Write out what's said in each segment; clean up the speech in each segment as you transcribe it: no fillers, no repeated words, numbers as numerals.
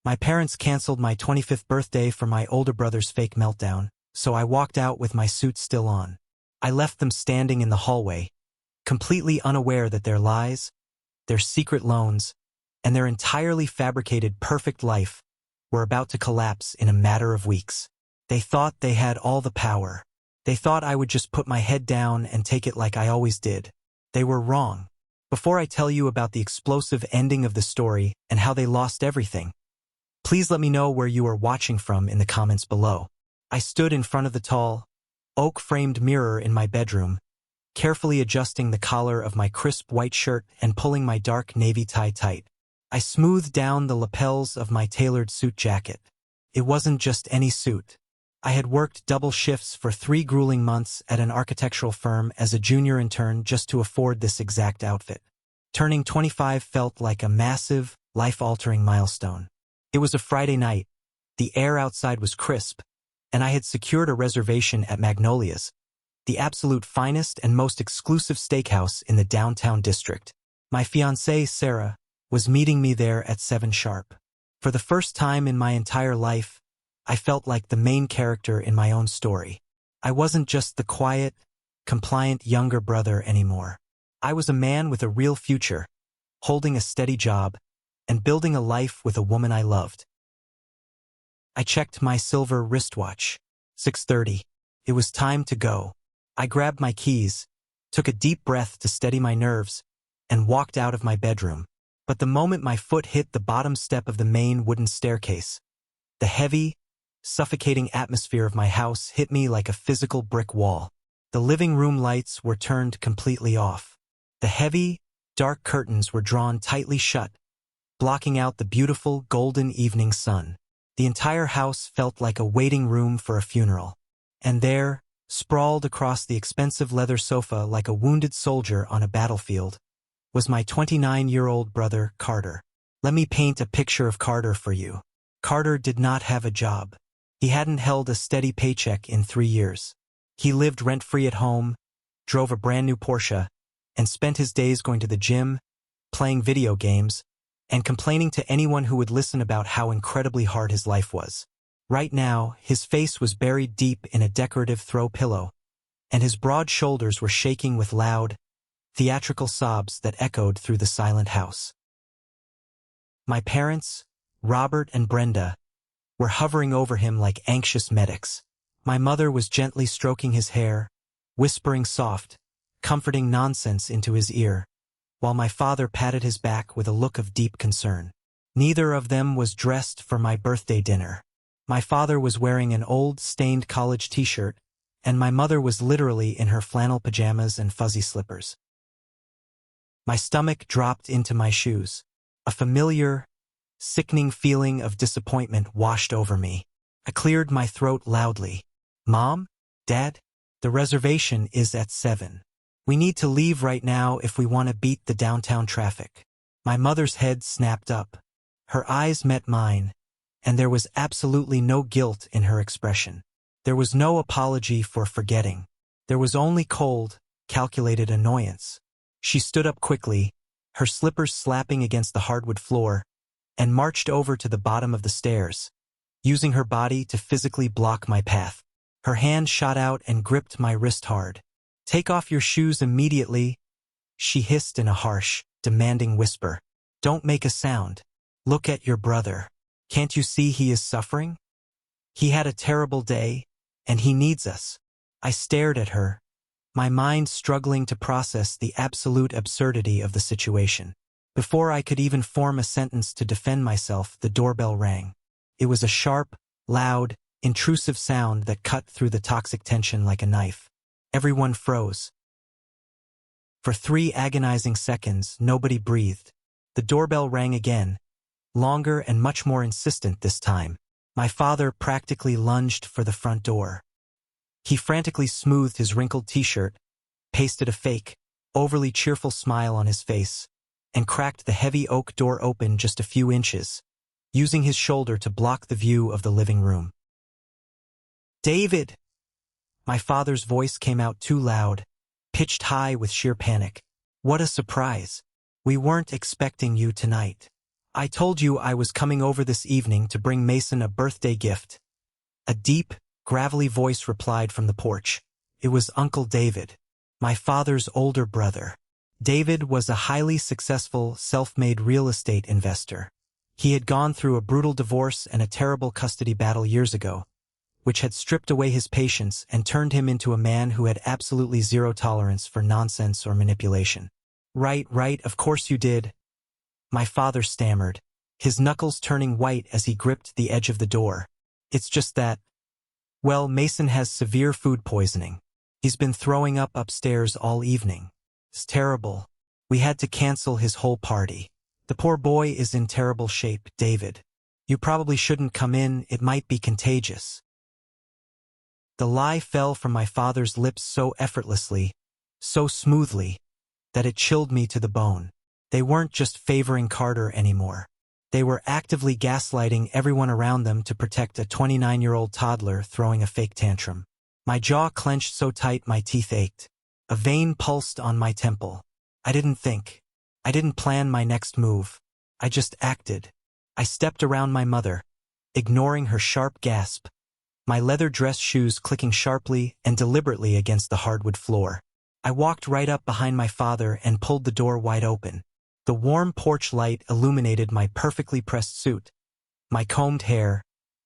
My parents canceled my 25th birthday for my older brother's fake meltdown, so I walked out with my suit still on. I left them standing in the hallway, completely unaware that their lies, their secret loans, and their entirely fabricated perfect life were about to collapse in a matter of weeks. They thought they had all the power. They thought I would just put my head down and take it like I always did. They were wrong. Before I tell you about the explosive ending of the story and how they lost everything, please let me know where you are watching from in the comments below. I stood in front of the tall, oak-framed mirror in my bedroom, carefully adjusting the collar of my crisp white shirt and pulling my dark navy tie tight. I smoothed down the lapels of my tailored suit jacket. It wasn't just any suit. I had worked double shifts for 3 grueling months at an architectural firm as a junior intern just to afford this exact outfit. Turning 25 felt like a massive, life-altering milestone. It was a Friday night. The air outside was crisp, and I had secured a reservation at Magnolia's, the absolute finest and most exclusive steakhouse in the downtown district. My fiancée, Sarah, was meeting me there at 7 sharp. For the first time in my entire life, I felt like the main character in my own story. I wasn't just the quiet, compliant younger brother anymore. I was a man with a real future, holding a steady job, and building a life with a woman I loved. I checked my silver wristwatch. 6:30. It was time to go. I grabbed my keys, took a deep breath to steady my nerves, and walked out of my bedroom. But the moment my foot hit the bottom step of the main wooden staircase, the heavy, suffocating atmosphere of my house hit me like a physical brick wall. The living room lights were turned completely off. The heavy, dark curtains were drawn tightly shut, blocking out the beautiful golden evening sun. The entire house felt like a waiting room for a funeral. And there, sprawled across the expensive leather sofa like a wounded soldier on a battlefield, was my 29-year-old brother, Carter. Let me paint a picture of Carter for you. Carter did not have a job. He hadn't held a steady paycheck in 3 years. He lived rent-free at home, drove a brand-new Porsche, and spent his days going to the gym, playing video games, and complaining to anyone who would listen about how incredibly hard his life was. Right now, his face was buried deep in a decorative throw pillow, and his broad shoulders were shaking with loud, theatrical sobs that echoed through the silent house. My parents, Robert and Brenda, were hovering over him like anxious medics. My mother was gently stroking his hair, whispering soft, comforting nonsense into his ear, while my father patted his back with a look of deep concern. Neither of them was dressed for my birthday dinner. My father was wearing an old, stained college t-shirt, and my mother was literally in her flannel pajamas and fuzzy slippers. My stomach dropped into my shoes. A familiar, sickening feeling of disappointment washed over me. I cleared my throat loudly. Mom? Dad? The reservation is at 7. We need to leave right now if we want to beat the downtown traffic. My mother's head snapped up. Her eyes met mine, and there was absolutely no guilt in her expression. There was no apology for forgetting. There was only cold, calculated annoyance. She stood up quickly, her slippers slapping against the hardwood floor, and marched over to the bottom of the stairs, using her body to physically block my path. Her hand shot out and gripped my wrist hard. "Take off your shoes immediately," she hissed in a harsh, demanding whisper. "Don't make a sound. Look at your brother. Can't you see he is suffering? He had a terrible day, and he needs us." I stared at her, my mind struggling to process the absolute absurdity of the situation. Before I could even form a sentence to defend myself, the doorbell rang. It was a sharp, loud, intrusive sound that cut through the toxic tension like a knife. Everyone froze. For 3 agonizing seconds, nobody breathed. The doorbell rang again, longer and much more insistent this time. My father practically lunged for the front door. He frantically smoothed his wrinkled t-shirt, pasted a fake, overly cheerful smile on his face, and cracked the heavy oak door open just a few inches, using his shoulder to block the view of the living room. "David!" My father's voice came out too loud, pitched high with sheer panic. "What a surprise. We weren't expecting you tonight." I told you I was coming over this evening to bring Mason a birthday gift. A deep, gravelly voice replied from the porch. It was Uncle David, my father's older brother. David was a highly successful, self-made real estate investor. He had gone through a brutal divorce and a terrible custody battle years ago, which had stripped away his patience and turned him into a man who had absolutely zero tolerance for nonsense or manipulation. Right, of course you did. My father stammered, his knuckles turning white as he gripped the edge of the door. It's just that, well, Mason has severe food poisoning. He's been throwing up upstairs all evening. It's terrible. We had to cancel his whole party. The poor boy is in terrible shape, David. You probably shouldn't come in, it might be contagious. The lie fell from my father's lips so effortlessly, so smoothly, that it chilled me to the bone. They weren't just favoring Carter anymore. They were actively gaslighting everyone around them to protect a 29-year-old toddler throwing a fake tantrum. My jaw clenched so tight my teeth ached. A vein pulsed on my temple. I didn't think. I didn't plan my next move. I just acted. I stepped around my mother, ignoring her sharp gasp, my leather dress shoes clicking sharply and deliberately against the hardwood floor. I walked right up behind my father and pulled the door wide open. The warm porch light illuminated my perfectly pressed suit, my combed hair,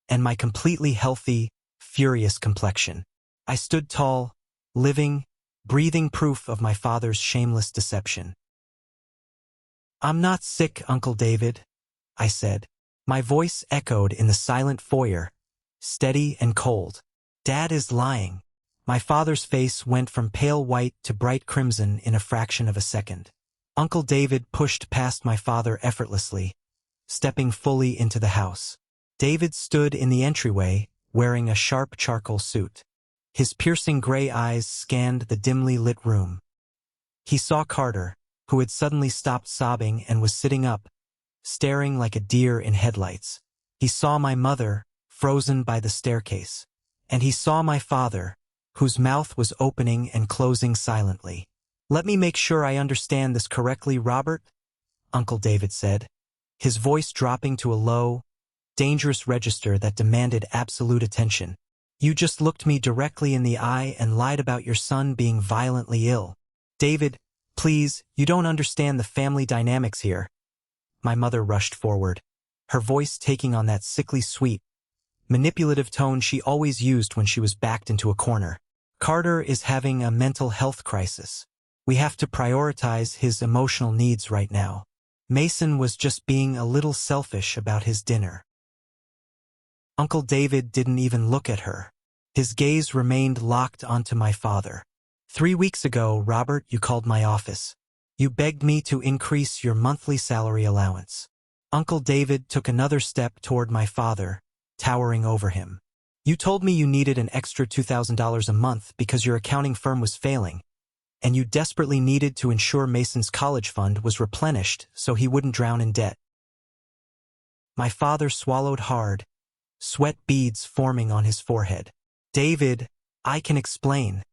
and my completely healthy, furious complexion. I stood tall, living, breathing proof of my father's shameless deception. "I'm not sick, Uncle David," I said. My voice echoed in the silent foyer, steady and cold. "Dad is lying." My father's face went from pale white to bright crimson in a fraction of a second. Uncle David pushed past my father effortlessly, stepping fully into the house. David stood in the entryway, wearing a sharp charcoal suit. His piercing gray eyes scanned the dimly lit room. He saw Carter, who had suddenly stopped sobbing and was sitting up, staring like a deer in headlights. He saw my mother, frozen by the staircase. And he saw my father, whose mouth was opening and closing silently. "Let me make sure I understand this correctly, Robert," Uncle David said, his voice dropping to a low, dangerous register that demanded absolute attention. "You just looked me directly in the eye and lied about your son being violently ill. David, please, you don't understand the family dynamics here." My mother rushed forward, her voice taking on that sickly sweet, manipulative tone she always used when she was backed into a corner. "Carter is having a mental health crisis. We have to prioritize his emotional needs right now. Mason was just being a little selfish about his dinner." Uncle David didn't even look at her. His gaze remained locked onto my father. "3 weeks ago, Robert, you called my office. You begged me to increase your monthly salary allowance." Uncle David took another step toward my father, towering over him. "You told me you needed an extra $2,000 a month because your accounting firm was failing, and you desperately needed to ensure Mason's college fund was replenished so he wouldn't drown in debt." My father swallowed hard, sweat beads forming on his forehead. "David, I can explain.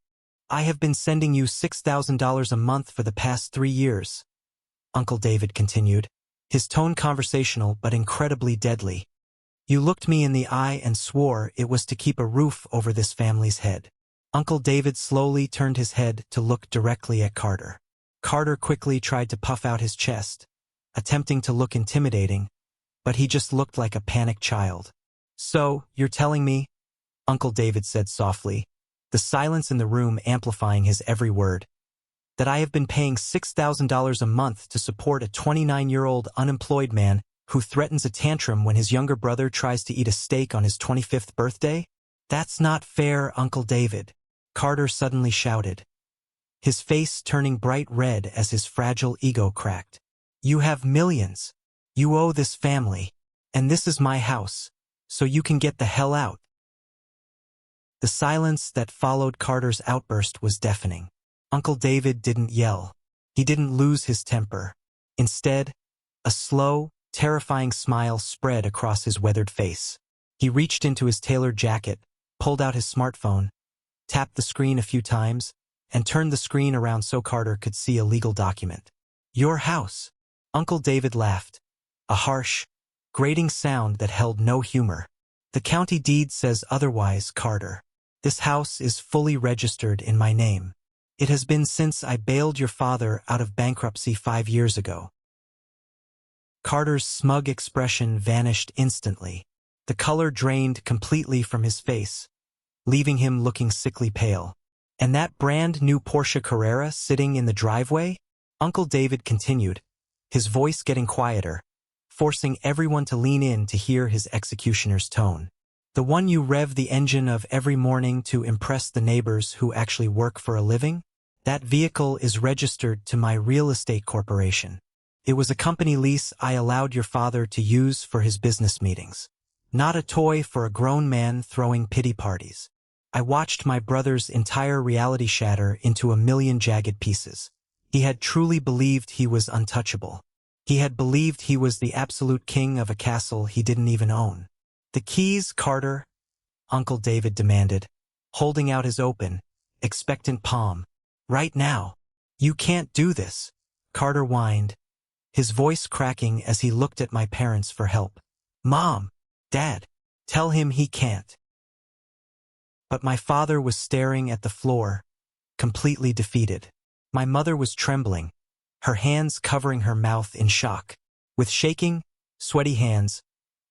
I have been sending you $6,000 a month for the past 3 years," Uncle David continued, his tone conversational but incredibly deadly. "You looked me in the eye and swore it was to keep a roof over this family's head." Uncle David slowly turned his head to look directly at Carter. Carter quickly tried to puff out his chest, attempting to look intimidating, but he just looked like a panicked child. "So, you're telling me," Uncle David said softly, the silence in the room amplifying his every word, "that I have been paying $6,000 a month to support a 29-year-old unemployed man who threatens a tantrum when his younger brother tries to eat a steak on his 25th birthday? That's not fair, Uncle David," Carter suddenly shouted, his face turning bright red as his fragile ego cracked. "You have millions. You owe this family. And this is my house, so you can get the hell out." The silence that followed Carter's outburst was deafening. Uncle David didn't yell. He didn't lose his temper. Instead, a slow, terrifying smile spread across his weathered face. He reached into his tailored jacket, pulled out his smartphone, tapped the screen a few times, and turned the screen around so Carter could see a legal document. "Your house." Uncle David laughed, a harsh, grating sound that held no humor. The county deed says otherwise, Carter. This house is fully registered in my name. It has been since I bailed your father out of bankruptcy 5 years ago. Carter's smug expression vanished instantly. The color drained completely from his face, leaving him looking sickly pale. And that brand new Porsche Carrera sitting in the driveway? Uncle David continued, his voice getting quieter, forcing everyone to lean in to hear his executioner's tone. The one you rev the engine of every morning to impress the neighbors who actually work for a living? That vehicle is registered to my real estate corporation. It was a company lease I allowed your father to use for his business meetings. Not a toy for a grown man throwing pity parties. I watched my brother's entire reality shatter into a million jagged pieces. He had truly believed he was untouchable. He had believed he was the absolute king of a castle he didn't even own. The keys, Carter, Uncle David demanded, holding out his open, expectant palm. Right now. You can't do this, Carter whined, his voice cracking as he looked at my parents for help. Mom, Dad, tell him he can't. But my father was staring at the floor, completely defeated. My mother was trembling, her hands covering her mouth in shock. With shaking, sweaty hands,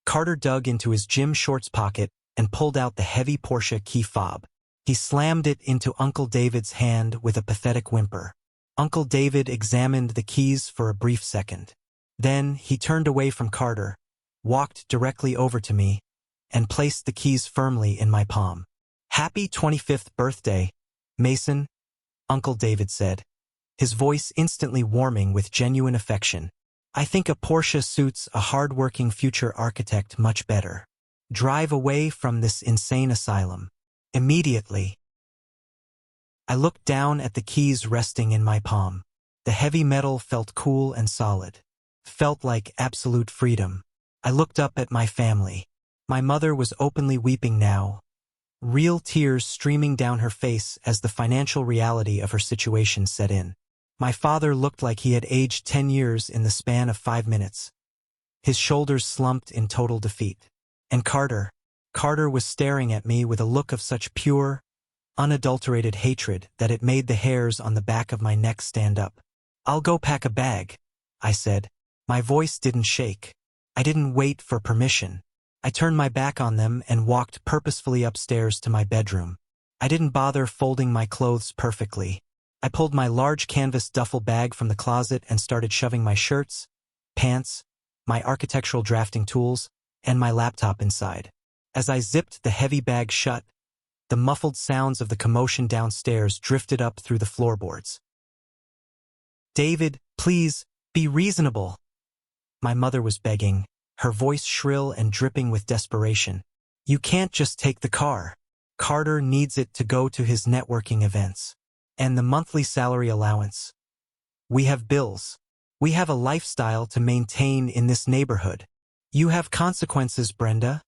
Carter dug into his gym shorts pocket and pulled out the heavy Porsche key fob. He slammed it into Uncle David's hand with a pathetic whimper. Uncle David examined the keys for a brief second. Then he turned away from Carter, walked directly over to me, and placed the keys firmly in my palm. Happy 25th birthday, Mason, Uncle David said, his voice instantly warming with genuine affection. I think a Porsche suits a hard-working future architect much better. Drive away from this insane asylum. Immediately. I looked down at the keys resting in my palm. The heavy metal felt cool and solid. Felt like absolute freedom. I looked up at my family. My mother was openly weeping now, real tears streaming down her face as the financial reality of her situation set in. My father looked like he had aged 10 years in the span of 5 minutes. His shoulders slumped in total defeat. And Carter was staring at me with a look of such pure, unadulterated hatred that it made the hairs on the back of my neck stand up. I'll go pack a bag, I said. My voice didn't shake. I didn't wait for permission. I turned my back on them and walked purposefully upstairs to my bedroom. I didn't bother folding my clothes perfectly. I pulled my large canvas duffel bag from the closet and started shoving my shirts, pants, my architectural drafting tools, and my laptop inside. As I zipped the heavy bag shut, the muffled sounds of the commotion downstairs drifted up through the floorboards. David, please, be reasonable. My mother was begging, her voice shrill and dripping with desperation. You can't just take the car. Carter needs it to go to his networking events. And the monthly salary allowance. We have bills. We have a lifestyle to maintain in this neighborhood. You have consequences, Brenda,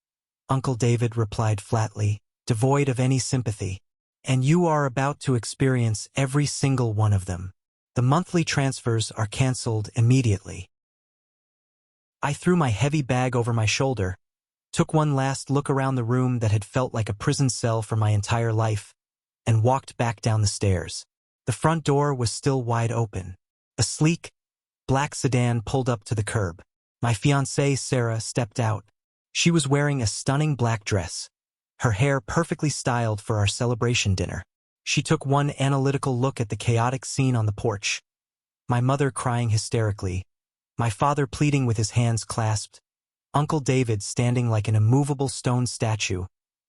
Uncle David replied flatly, devoid of any sympathy. And you are about to experience every single one of them. The monthly transfers are canceled immediately. I threw my heavy bag over my shoulder, took one last look around the room that had felt like a prison cell for my entire life, and walked back down the stairs. The front door was still wide open. A sleek, black sedan pulled up to the curb. My fiancée, Sarah, stepped out. She was wearing a stunning black dress, her hair perfectly styled for our celebration dinner. She took one analytical look at the chaotic scene on the porch. My mother crying hysterically, my father pleading with his hands clasped, Uncle David standing like an immovable stone statue,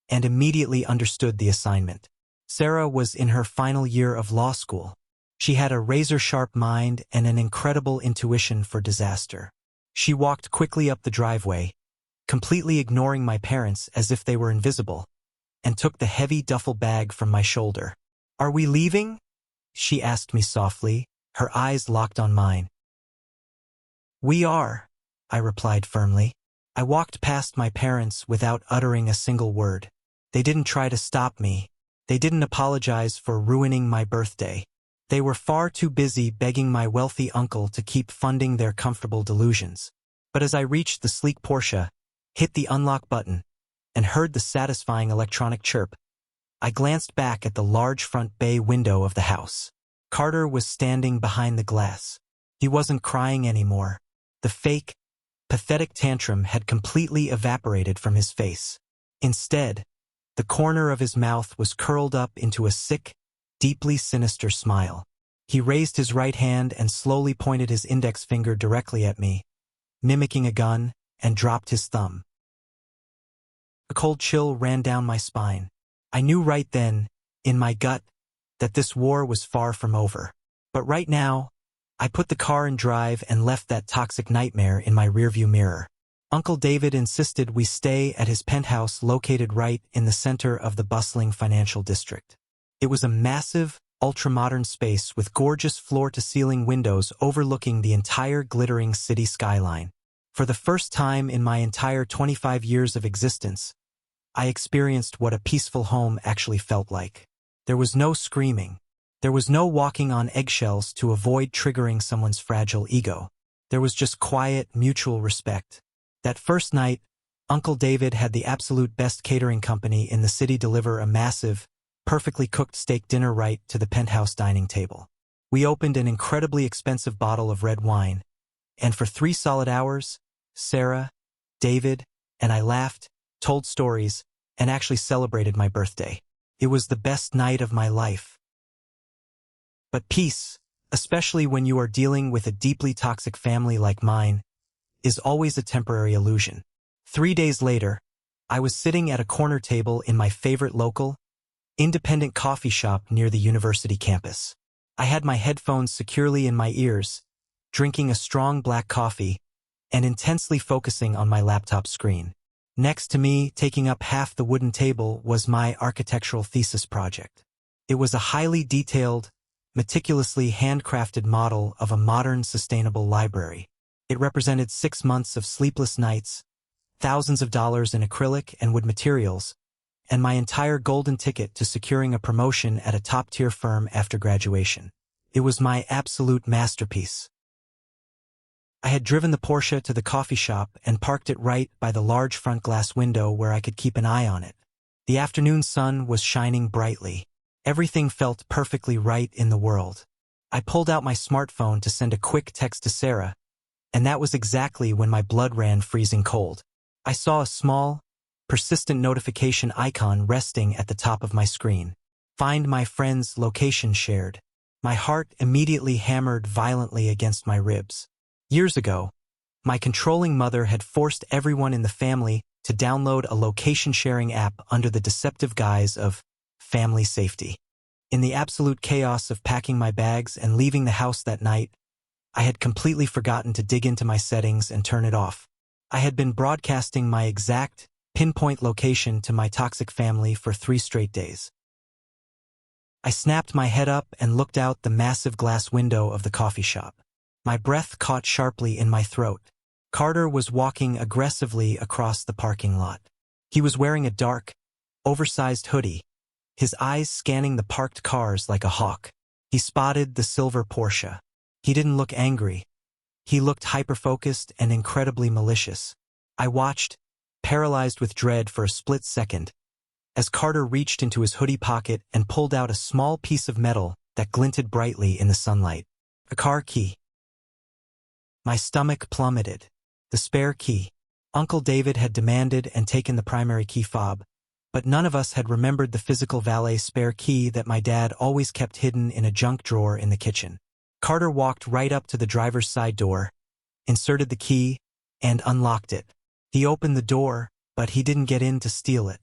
and immediately understood the assignment. Sarah was in her final year of law school. She had a razor-sharp mind and an incredible intuition for disaster. She walked quickly up the driveway, completely ignoring my parents as if they were invisible, and took the heavy duffel bag from my shoulder. Are we leaving? She asked me softly, her eyes locked on mine. We are, I replied firmly. I walked past my parents without uttering a single word. They didn't try to stop me. They didn't apologize for ruining my birthday. They were far too busy begging my wealthy uncle to keep funding their comfortable delusions. But as I reached the sleek Porsche, hit the unlock button, and heard the satisfying electronic chirp, I glanced back at the large front bay window of the house. Carter was standing behind the glass. He wasn't crying anymore. The fake, pathetic tantrum had completely evaporated from his face. Instead, the corner of his mouth was curled up into a sick, deeply sinister smile. He raised his right hand and slowly pointed his index finger directly at me, mimicking a gun, and dropped his thumb. A cold chill ran down my spine. I knew right then, in my gut, that this war was far from over. But right now, I put the car in drive and left that toxic nightmare in my rearview mirror. Uncle David insisted we stay at his penthouse located right in the center of the bustling financial district. It was a massive, ultra-modern space with gorgeous floor-to-ceiling windows overlooking the entire glittering city skyline. For the first time in my entire 25 years of existence, I experienced what a peaceful home actually felt like. There was no screaming. There was no walking on eggshells to avoid triggering someone's fragile ego. There was just quiet, mutual respect. That first night, Uncle David had the absolute best catering company in the city deliver a massive, perfectly cooked steak dinner right to the penthouse dining table. We opened an incredibly expensive bottle of red wine, and for 3 solid hours, Sarah, David, and I laughed, told stories, and actually celebrated my birthday. It was the best night of my life. But peace, especially when you are dealing with a deeply toxic family like mine, is always a temporary illusion. 3 days later, I was sitting at a corner table in my favorite local, independent coffee shop near the university campus. I had my headphones securely in my ears, drinking a strong black coffee, and intensely focusing on my laptop screen. Next to me, taking up half the wooden table, was my architectural thesis project. It was a highly detailed, meticulously handcrafted model of a modern, sustainable library. It represented 6 months of sleepless nights, thousands of dollars in acrylic and wood materials, and my entire golden ticket to securing a promotion at a top-tier firm after graduation. It was my absolute masterpiece. I had driven the Porsche to the coffee shop and parked it right by the large front glass window where I could keep an eye on it. The afternoon sun was shining brightly. Everything felt perfectly right in the world. I pulled out my smartphone to send a quick text to Sarah, and that was exactly when my blood ran freezing cold. I saw a small, persistent notification icon resting at the top of my screen. Find my friend's location shared. My heart immediately hammered violently against my ribs. Years ago, my controlling mother had forced everyone in the family to download a location-sharing app under the deceptive guise of family safety. In the absolute chaos of packing my bags and leaving the house that night, I had completely forgotten to dig into my settings and turn it off. I had been broadcasting my exact, pinpoint location to my toxic family for 3 straight days. I snapped my head up and looked out the massive glass window of the coffee shop. My breath caught sharply in my throat. Carter was walking aggressively across the parking lot. He was wearing a dark, oversized hoodie, his eyes scanning the parked cars like a hawk. He spotted the silver Porsche. He didn't look angry. He looked hyper-focused and incredibly malicious. I watched, paralyzed with dread for a split second, as Carter reached into his hoodie pocket and pulled out a small piece of metal that glinted brightly in the sunlight. A car key. My stomach plummeted. The spare key. Uncle David had demanded and taken the primary key fob, but none of us had remembered the physical valet spare key that my dad always kept hidden in a junk drawer in the kitchen. Carter walked right up to the driver's side door, inserted the key, and unlocked it. He opened the door, but he didn't get in to steal it.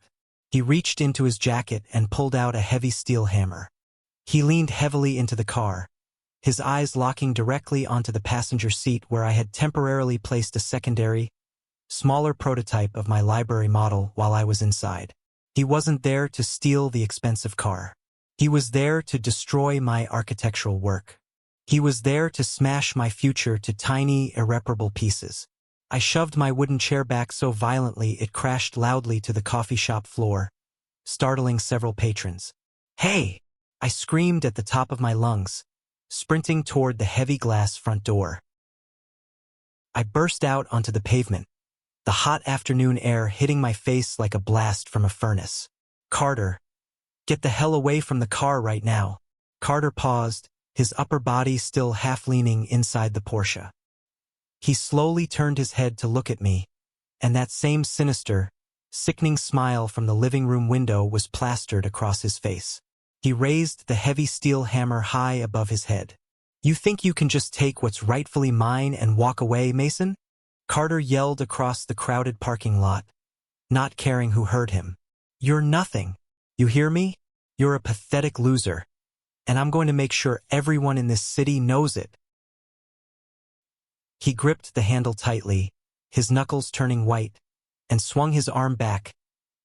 He reached into his jacket and pulled out a heavy steel hammer. He leaned heavily into the car, his eyes locking directly onto the passenger seat where I had temporarily placed a secondary, smaller prototype of my library model while I was inside. He wasn't there to steal the expensive car. He was there to destroy my architectural work. He was there to smash my future to tiny, irreparable pieces. I shoved my wooden chair back so violently it crashed loudly to the coffee shop floor, startling several patrons. "Hey!" I screamed at the top of my lungs, sprinting toward the heavy glass front door. I burst out onto the pavement, the hot afternoon air hitting my face like a blast from a furnace. Carter, get the hell away from the car right now. Carter paused, his upper body still half-leaning inside the Porsche. He slowly turned his head to look at me, and that same sinister, sickening smile from the living room window was plastered across his face. He raised the heavy steel hammer high above his head. You think you can just take what's rightfully mine and walk away, Mason? Carter yelled across the crowded parking lot, not caring who heard him. You're nothing. You hear me? You're a pathetic loser, and I'm going to make sure everyone in this city knows it. He gripped the handle tightly, his knuckles turning white, and swung his arm back,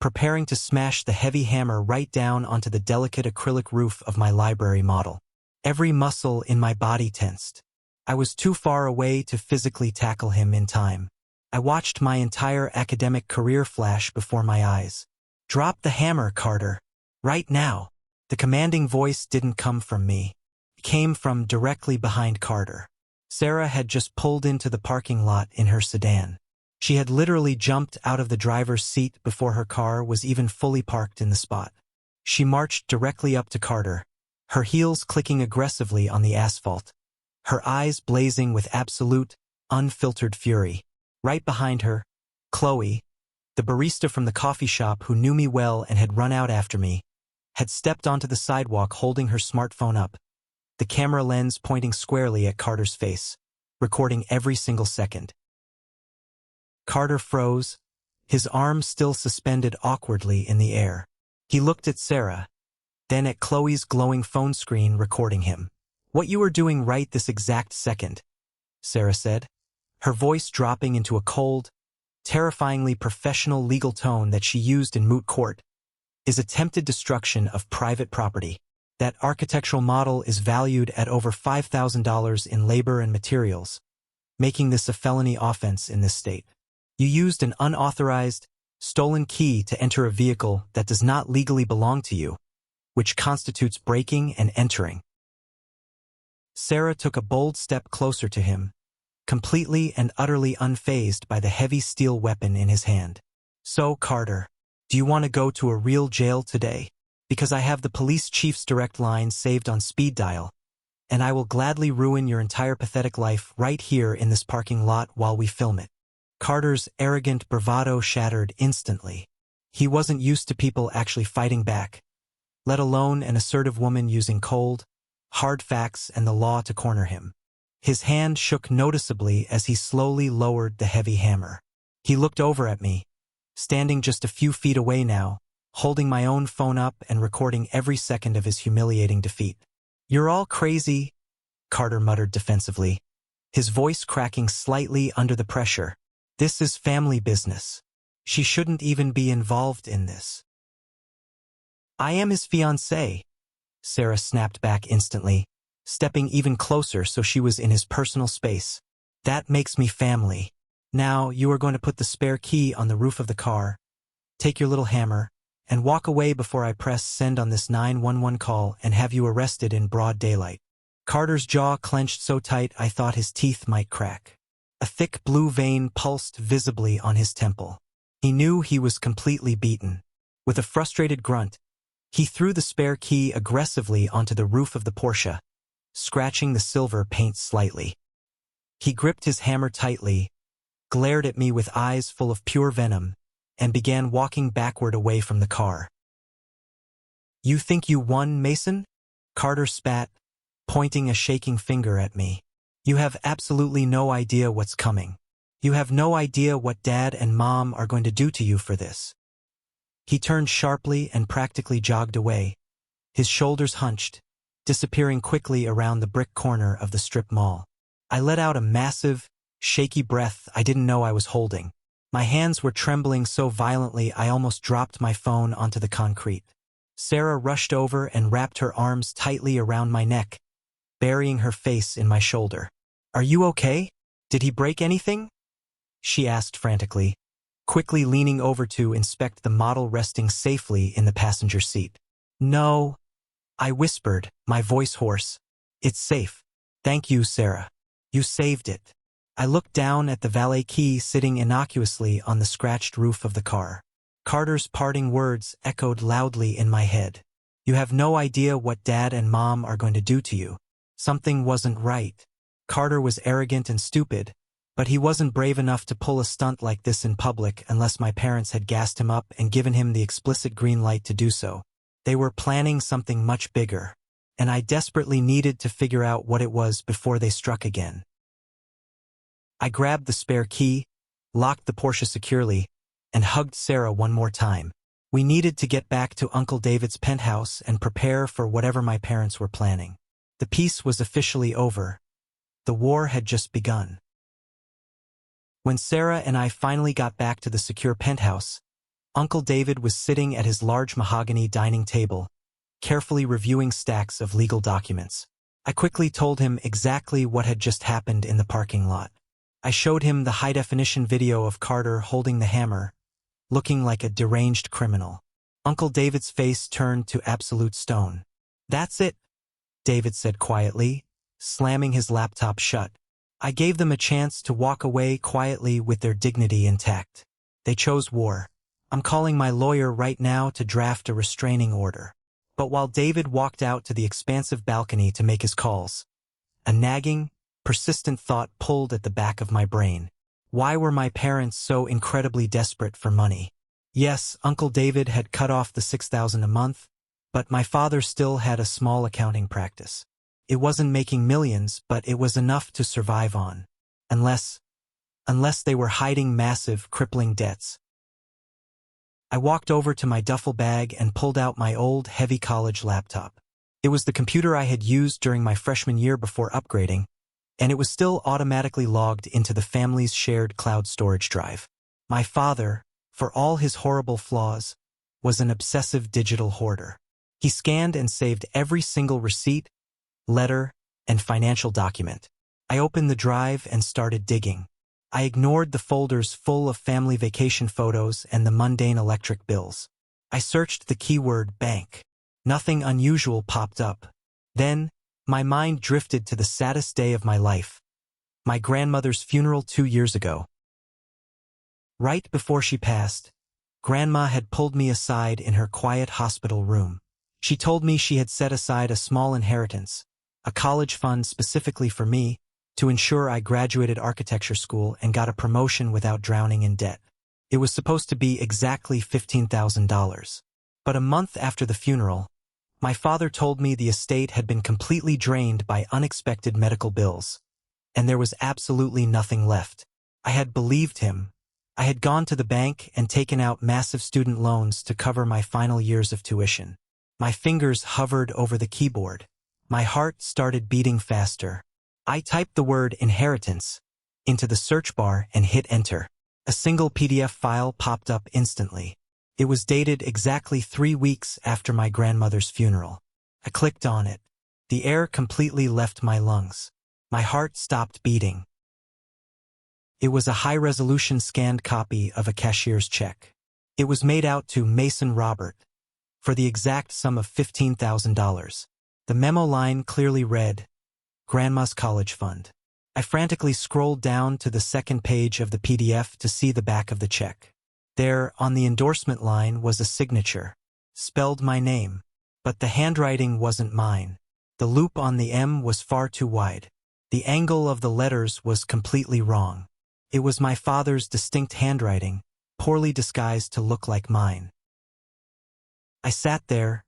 preparing to smash the heavy hammer right down onto the delicate acrylic roof of my library model. Every muscle in my body tensed. I was too far away to physically tackle him in time. I watched my entire academic career flash before my eyes. Drop the hammer, Carter. Right now. The commanding voice didn't come from me. It came from directly behind Carter. Sarah had just pulled into the parking lot in her sedan. She had literally jumped out of the driver's seat before her car was even fully parked in the spot. She marched directly up to Carter, her heels clicking aggressively on the asphalt, her eyes blazing with absolute, unfiltered fury. Right behind her, Chloe, the barista from the coffee shop who knew me well and had run out after me, had stepped onto the sidewalk holding her smartphone up, the camera lens pointing squarely at Carter's face, recording every single second. Carter froze, his arms still suspended awkwardly in the air. He looked at Sarah, then at Chloe's glowing phone screen recording him. What you are doing right this exact second, Sarah said, her voice dropping into a cold, terrifyingly professional legal tone that she used in moot court, is attempted destruction of private property. That architectural model is valued at over $5,000 in labor and materials, making this a felony offense in this state. You used an unauthorized, stolen key to enter a vehicle that does not legally belong to you, which constitutes breaking and entering. Sarah took a bold step closer to him, completely and utterly unfazed by the heavy steel weapon in his hand. So, Carter, do you want to go to a real jail today? Because I have the police chief's direct line saved on speed dial, and I will gladly ruin your entire pathetic life right here in this parking lot while we film it. Carter's arrogant bravado shattered instantly. He wasn't used to people actually fighting back, let alone an assertive woman using cold, hard facts and the law to corner him. His hand shook noticeably as he slowly lowered the heavy hammer. He looked over at me, standing just a few feet away now, holding my own phone up and recording every second of his humiliating defeat. You're all crazy, Carter muttered defensively, his voice cracking slightly under the pressure. This is family business. She shouldn't even be involved in this. I am his fiancée, Sarah snapped back instantly, stepping even closer so she was in his personal space. That makes me family. Now you are going to put the spare key on the roof of the car, take your little hammer, and walk away before I press send on this 911 call and have you arrested in broad daylight. Carter's jaw clenched so tight I thought his teeth might crack. A thick blue vein pulsed visibly on his temple. He knew he was completely beaten. With a frustrated grunt, he threw the spare key aggressively onto the roof of the Porsche, scratching the silver paint slightly. He gripped his hammer tightly, glared at me with eyes full of pure venom, and began walking backward away from the car. You think you won, Mason? Carter spat, pointing a shaking finger at me. You have absolutely no idea what's coming. You have no idea what Dad and Mom are going to do to you for this. He turned sharply and practically jogged away, his shoulders hunched, disappearing quickly around the brick corner of the strip mall. I let out a massive, shaky breath I didn't know I was holding. My hands were trembling so violently I almost dropped my phone onto the concrete. Sarah rushed over and wrapped her arms tightly around my neck, burying her face in my shoulder. Are you okay? Did he break anything? She asked frantically, quickly leaning over to inspect the model resting safely in the passenger seat. No, I whispered, my voice hoarse. It's safe. Thank you, Sarah. You saved it. I looked down at the valet key sitting innocuously on the scratched roof of the car. Carter's parting words echoed loudly in my head. You have no idea what Dad and Mom are going to do to you. Something wasn't right. Carter was arrogant and stupid, but he wasn't brave enough to pull a stunt like this in public unless my parents had gassed him up and given him the explicit green light to do so. They were planning something much bigger, and I desperately needed to figure out what it was before they struck again. I grabbed the spare key, locked the Porsche securely, and hugged Sarah one more time. We needed to get back to Uncle David's penthouse and prepare for whatever my parents were planning. The peace was officially over. The war had just begun. When Sarah and I finally got back to the secure penthouse, Uncle David was sitting at his large mahogany dining table, carefully reviewing stacks of legal documents. I quickly told him exactly what had just happened in the parking lot. I showed him the high-definition video of Carter holding the hammer, looking like a deranged criminal. Uncle David's face turned to absolute stone. "That's it," David said quietly, slamming his laptop shut. I gave them a chance to walk away quietly with their dignity intact. They chose war. I'm calling my lawyer right now to draft a restraining order. But while David walked out to the expansive balcony to make his calls, a nagging, persistent thought pulled at the back of my brain. Why were my parents so incredibly desperate for money? Yes, Uncle David had cut off the $6,000 a month, but my father still had a small accounting practice. It wasn't making millions, but it was enough to survive on. Unless they were hiding massive, crippling debts. I walked over to my duffel bag and pulled out my old, heavy college laptop. It was the computer I had used during my freshman year before upgrading, and it was still automatically logged into the family's shared cloud storage drive. My father, for all his horrible flaws, was an obsessive digital hoarder. He scanned and saved every single receipt, letter, and financial document. I opened the drive and started digging. I ignored the folders full of family vacation photos and the mundane electric bills. I searched the keyword bank. Nothing unusual popped up. Then, my mind drifted to the saddest day of my life. My grandmother's funeral 2 years ago. Right before she passed, Grandma had pulled me aside in her quiet hospital room. She told me she had set aside a small inheritance, a college fund specifically for me, to ensure I graduated architecture school and got a promotion without drowning in debt. It was supposed to be exactly $15,000. But a month after the funeral, my father told me the estate had been completely drained by unexpected medical bills, and there was absolutely nothing left. I had believed him. I had gone to the bank and taken out massive student loans to cover my final years of tuition. My fingers hovered over the keyboard. My heart started beating faster. I typed the word inheritance into the search bar and hit enter. A single PDF file popped up instantly. It was dated exactly 3 weeks after my grandmother's funeral. I clicked on it. The air completely left my lungs. My heart stopped beating. It was a high-resolution scanned copy of a cashier's check. It was made out to Mason Robert for the exact sum of $15,000. The memo line clearly read, Grandma's College Fund. I frantically scrolled down to the second page of the PDF to see the back of the check. There, on the endorsement line, was a signature. Spelled my name. But the handwriting wasn't mine. The loop on the M was far too wide. The angle of the letters was completely wrong. It was my father's distinct handwriting, poorly disguised to look like mine. I sat there,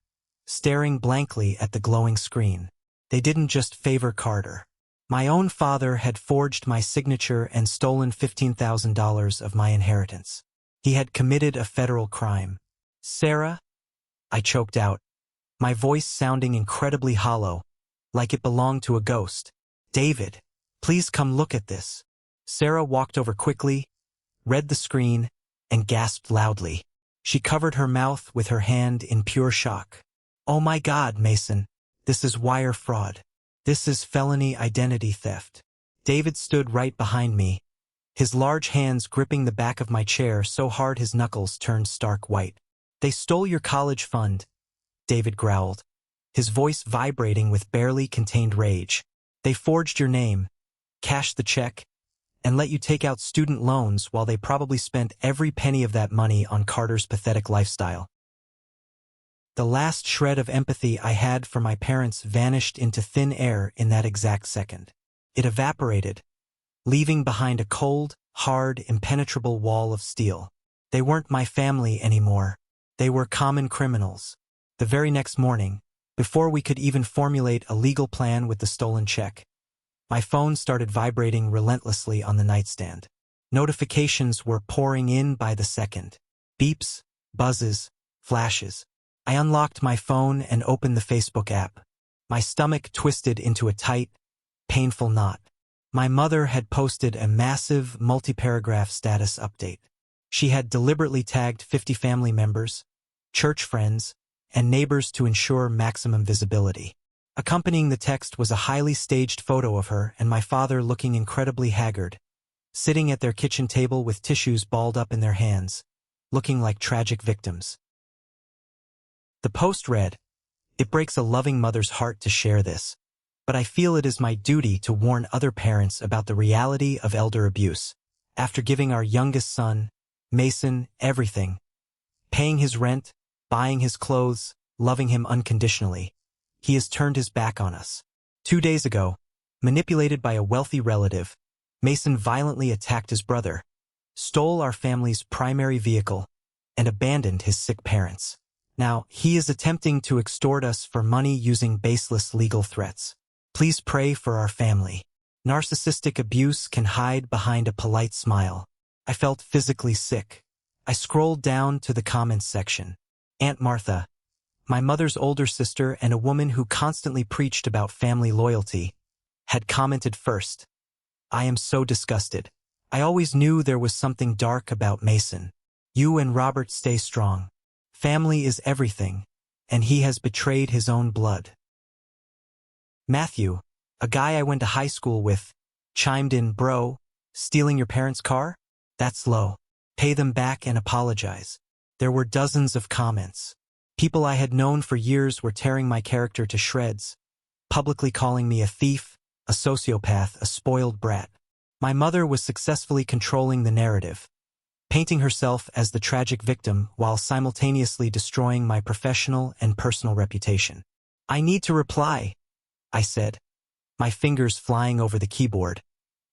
staring blankly at the glowing screen. They didn't just favor Carter. My own father had forged my signature and stolen $15,000 of my inheritance. He had committed a federal crime. Sarah? I choked out, my voice sounding incredibly hollow, like it belonged to a ghost. David, please come look at this. Sarah walked over quickly, read the screen, and gasped loudly. She covered her mouth with her hand in pure shock. Oh my God, Mason. This is wire fraud. This is felony identity theft. David stood right behind me, his large hands gripping the back of my chair so hard his knuckles turned stark white. They stole your college fund, David growled, his voice vibrating with barely contained rage. They forged your name, cashed the check, and let you take out student loans while they probably spent every penny of that money on Carter's pathetic lifestyle. The last shred of empathy I had for my parents vanished into thin air in that exact second. It evaporated, leaving behind a cold, hard, impenetrable wall of steel. They weren't my family anymore. They were common criminals. The very next morning, before we could even formulate a legal plan with the stolen check, my phone started vibrating relentlessly on the nightstand. Notifications were pouring in by the second. Beeps, buzzes, flashes. I unlocked my phone and opened the Facebook app. My stomach twisted into a tight, painful knot. My mother had posted a massive, multi-paragraph status update. She had deliberately tagged 50 family members, church friends, and neighbors to ensure maximum visibility. Accompanying the text was a highly staged photo of her and my father looking incredibly haggard, sitting at their kitchen table with tissues balled up in their hands, looking like tragic victims. The post read, "It breaks a loving mother's heart to share this, but I feel it is my duty to warn other parents about the reality of elder abuse. After giving our youngest son, Mason, everything, paying his rent, buying his clothes, loving him unconditionally, he has turned his back on us. 2 days ago, manipulated by a wealthy relative, Mason violently attacked his brother, stole our family's primary vehicle, and abandoned his sick parents. Now, he is attempting to extort us for money using baseless legal threats. Please pray for our family. Narcissistic abuse can hide behind a polite smile." I felt physically sick. I scrolled down to the comments section. Aunt Martha, my mother's older sister and a woman who constantly preached about family loyalty, had commented first. "I am so disgusted. I always knew there was something dark about Mason. You and Robert stay strong. Family is everything, and he has betrayed his own blood." Matthew, a guy I went to high school with, chimed in, "Bro, stealing your parents' car? That's low. Pay them back and apologize." There were dozens of comments. People I had known for years were tearing my character to shreds, publicly calling me a thief, a sociopath, a spoiled brat. My mother was successfully controlling the narrative, painting herself as the tragic victim while simultaneously destroying my professional and personal reputation. "I need to reply," I said, my fingers flying over the keyboard,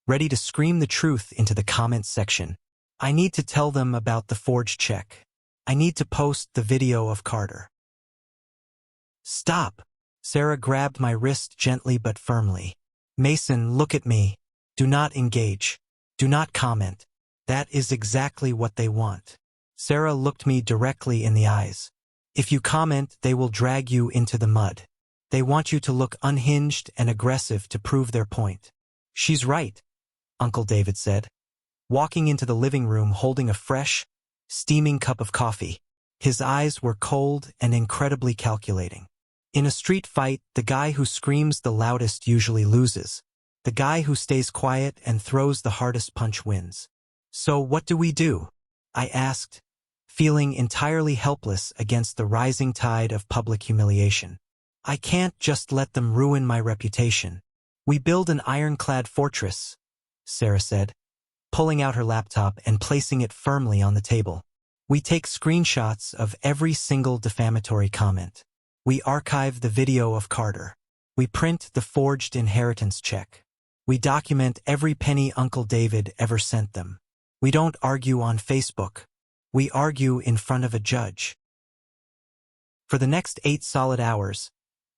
ready to scream the truth into the comments section. "I need to tell them about the forged check. I need to post the video of Carter." "Stop!" Sarah grabbed my wrist gently but firmly. "Mason, look at me. Do not engage. Do not comment. That is exactly what they want." Sarah looked me directly in the eyes. "If you comment, they will drag you into the mud. They want you to look unhinged and aggressive to prove their point." "She's right," Uncle David said, walking into the living room holding a fresh, steaming cup of coffee. His eyes were cold and incredibly calculating. "In a street fight, the guy who screams the loudest usually loses. The guy who stays quiet and throws the hardest punch wins. So what do we do?" I asked, feeling entirely helpless against the rising tide of public humiliation. "I can't just let them ruin my reputation. We build an ironclad fortress," Sarah said, pulling out her laptop and placing it firmly on the table. "We take screenshots of every single defamatory comment. We archive the video of Carter. We print the forged inheritance check. We document every penny Uncle David ever sent them. We don't argue on Facebook. We argue in front of a judge." For the next 8 solid hours,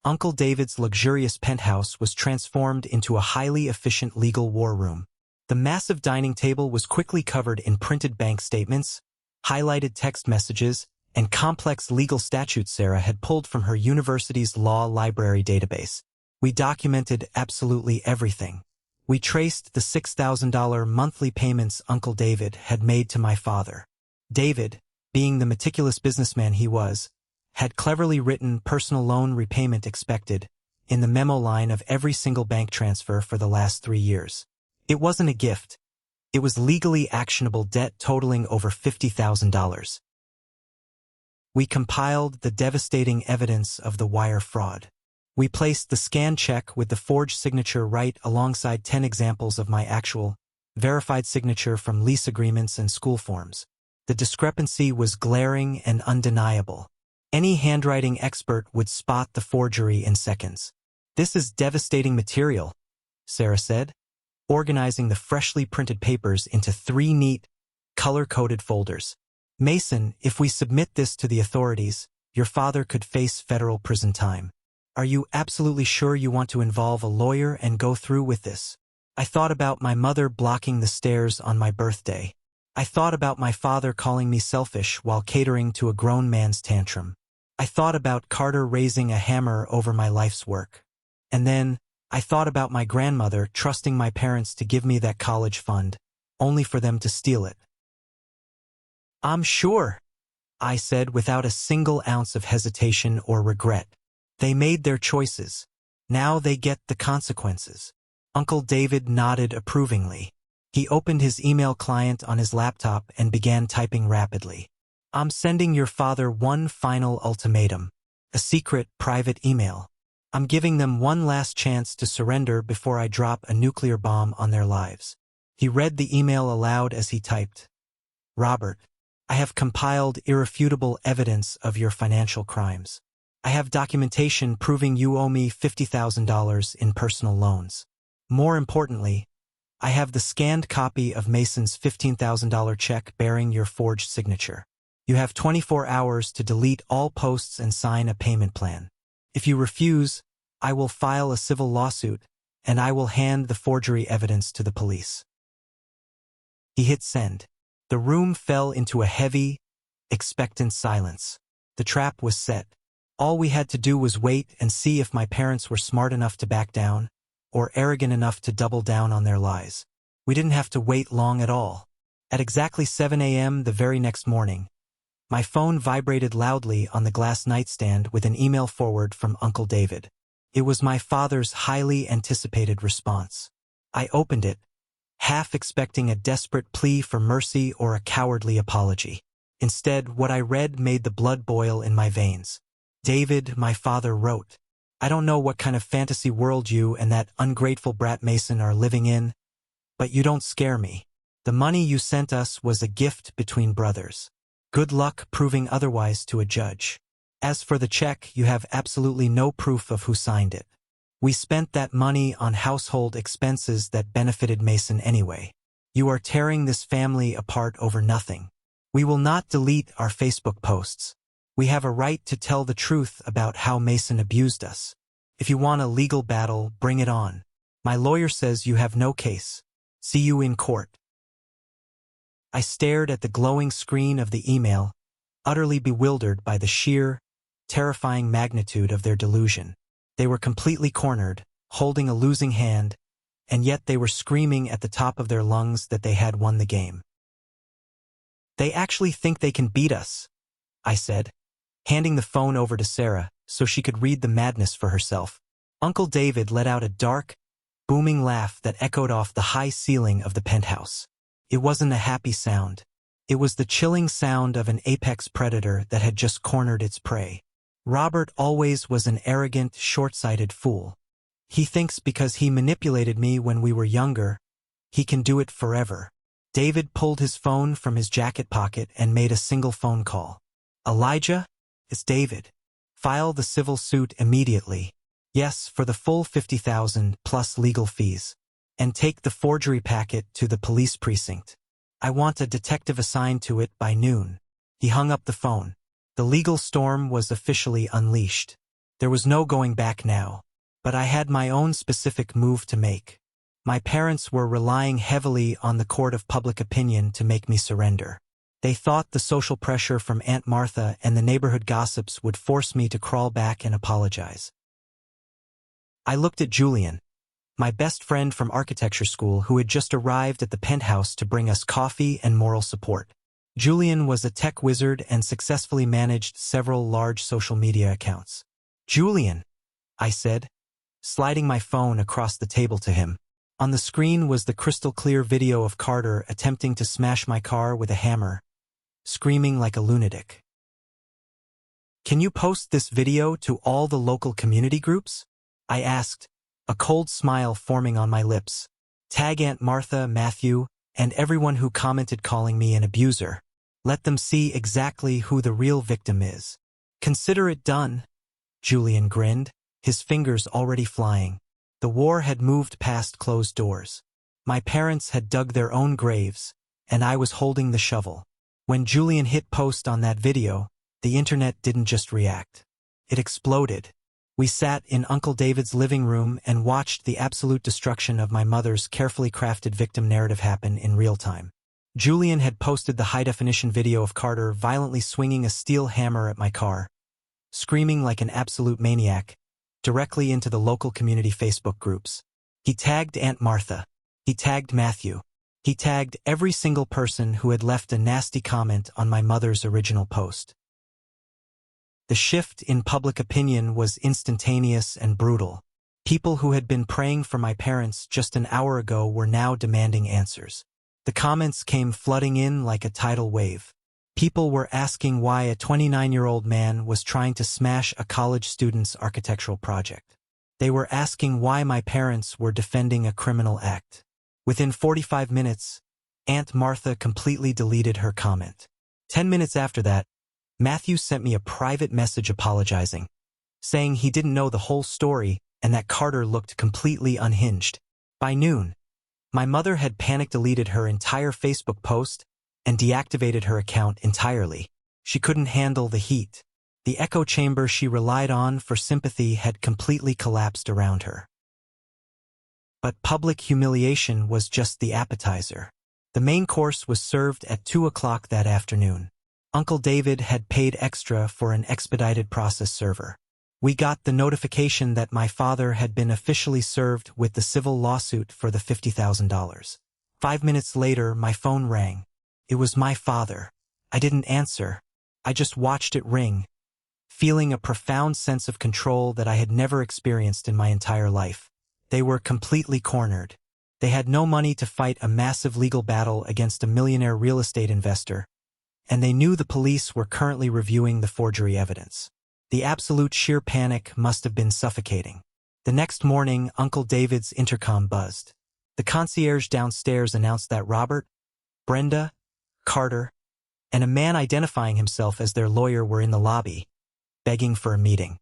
Uncle David's luxurious penthouse was transformed into a highly efficient legal war room. The massive dining table was quickly covered in printed bank statements, highlighted text messages, and complex legal statutes Sarah had pulled from her university's law library database. We documented absolutely everything. We traced the $6,000 monthly payments Uncle David had made to my father. David, being the meticulous businessman he was, had cleverly written personal loan repayment expected in the memo line of every single bank transfer for the last 3 years. It wasn't a gift. It was legally actionable debt totaling over $50,000. We compiled the devastating evidence of the wire fraud. We placed the scanned check with the forged signature right alongside 10 examples of my actual, verified signature from lease agreements and school forms. The discrepancy was glaring and undeniable. Any handwriting expert would spot the forgery in seconds. "This is devastating material," Sarah said, organizing the freshly printed papers into 3 neat, color-coded folders. "Mason, if we submit this to the authorities, your father could face federal prison time. Are you absolutely sure you want to involve a lawyer and go through with this?" I thought about my mother blocking the stairs on my birthday. I thought about my father calling me selfish while catering to a grown man's tantrum. I thought about Carter raising a hammer over my life's work. And then, I thought about my grandmother trusting my parents to give me that college fund, only for them to steal it. "I'm sure," I said without a single ounce of hesitation or regret. "They made their choices. Now they get the consequences." Uncle David nodded approvingly. He opened his email client on his laptop and began typing rapidly. "I'm sending your father one final ultimatum. A secret, private email. I'm giving them one last chance to surrender before I drop a nuclear bomb on their lives." He read the email aloud as he typed. "Robert, I have compiled irrefutable evidence of your financial crimes. I have documentation proving you owe me $50,000 in personal loans. More importantly, I have the scanned copy of Mason's $15,000 check bearing your forged signature. You have 24 hours to delete all posts and sign a payment plan. If you refuse, I will file a civil lawsuit, and I will hand the forgery evidence to the police." He hit send. The room fell into a heavy, expectant silence. The trap was set. All we had to do was wait and see if my parents were smart enough to back down, or arrogant enough to double down on their lies. We didn't have to wait long at all. At exactly 7 a.m. the very next morning, my phone vibrated loudly on the glass nightstand with an email forward from Uncle David. It was my father's highly anticipated response. I opened it, half expecting a desperate plea for mercy or a cowardly apology. Instead, what I read made the blood boil in my veins. "David," my father wrote, "I don't know what kind of fantasy world you and that ungrateful brat Mason are living in, but you don't scare me. The money you sent us was a gift between brothers. Good luck proving otherwise to a judge. As for the check, you have absolutely no proof of who signed it. We spent that money on household expenses that benefited Mason anyway. You are tearing this family apart over nothing. We will not delete our Facebook posts. We have a right to tell the truth about how Mason abused us. If you want a legal battle, bring it on. My lawyer says you have no case. See you in court." I stared at the glowing screen of the email, utterly bewildered by the sheer, terrifying magnitude of their delusion. They were completely cornered, holding a losing hand, and yet they were screaming at the top of their lungs that they had won the game. "They actually think they can beat us," I said, handing the phone over to Sarah so she could read the madness for herself. Uncle David let out a dark, booming laugh that echoed off the high ceiling of the penthouse. It wasn't a happy sound. It was the chilling sound of an apex predator that had just cornered its prey. "Robert always was an arrogant, short-sighted fool. He thinks because he manipulated me when we were younger, he can do it forever." David pulled his phone from his jacket pocket and made a single phone call. "Elijah? It's David. File the civil suit immediately. Yes, for the full $50,000 plus legal fees. And take the forgery packet to the police precinct. I want a detective assigned to it by noon." He hung up the phone. The legal storm was officially unleashed. There was no going back now. But I had my own specific move to make. My parents were relying heavily on the court of public opinion to make me surrender. They thought the social pressure from Aunt Martha and the neighborhood gossips would force me to crawl back and apologize. I looked at Julian, my best friend from architecture school who had just arrived at the penthouse to bring us coffee and moral support. Julian was a tech wizard and successfully managed several large social media accounts. "Julian," I said, sliding my phone across the table to him. On the screen was the crystal-clear video of Carter attempting to smash my car with a hammer, screaming like a lunatic. "Can you post this video to all the local community groups?" I asked, a cold smile forming on my lips. Tag Aunt Martha, Matthew, and everyone who commented calling me an abuser. Let them see exactly who the real victim is. Consider it done. Julian grinned, his fingers already flying. The war had moved past closed doors. My parents had dug their own graves, and I was holding the shovel. When Julian hit post on that video, the internet didn't just react. It exploded. We sat in Uncle David's living room and watched the absolute destruction of my mother's carefully crafted victim narrative happen in real time. Julian had posted the high-definition video of Carter violently swinging a steel hammer at my car, screaming like an absolute maniac, directly into the local community Facebook groups. He tagged Aunt Martha. He tagged Matthew. He tagged every single person who had left a nasty comment on my mother's original post. The shift in public opinion was instantaneous and brutal. People who had been praying for my parents just an hour ago were now demanding answers. The comments came flooding in like a tidal wave. People were asking why a 29-year-old man was trying to smash a college student's architectural project. They were asking why my parents were defending a criminal act. Within 45 minutes, Aunt Martha completely deleted her comment. 10 minutes after that, Matthew sent me a private message apologizing, saying he didn't know the whole story and that Carter looked completely unhinged. By noon, my mother had panic deleted her entire Facebook post and deactivated her account entirely. She couldn't handle the heat. The echo chamber she relied on for sympathy had completely collapsed around her. But public humiliation was just the appetizer. The main course was served at 2 o'clock that afternoon. Uncle David had paid extra for an expedited process server. We got the notification that my father had been officially served with the civil lawsuit for the $50,000. 5 minutes later, my phone rang. It was my father. I didn't answer. I just watched it ring, feeling a profound sense of control that I had never experienced in my entire life. They were completely cornered. They had no money to fight a massive legal battle against a millionaire real estate investor, and they knew the police were currently reviewing the forgery evidence. The absolute sheer panic must have been suffocating. The next morning, Uncle David's intercom buzzed. The concierge downstairs announced that Robert, Brenda, Carter, and a man identifying himself as their lawyer were in the lobby, begging for a meeting.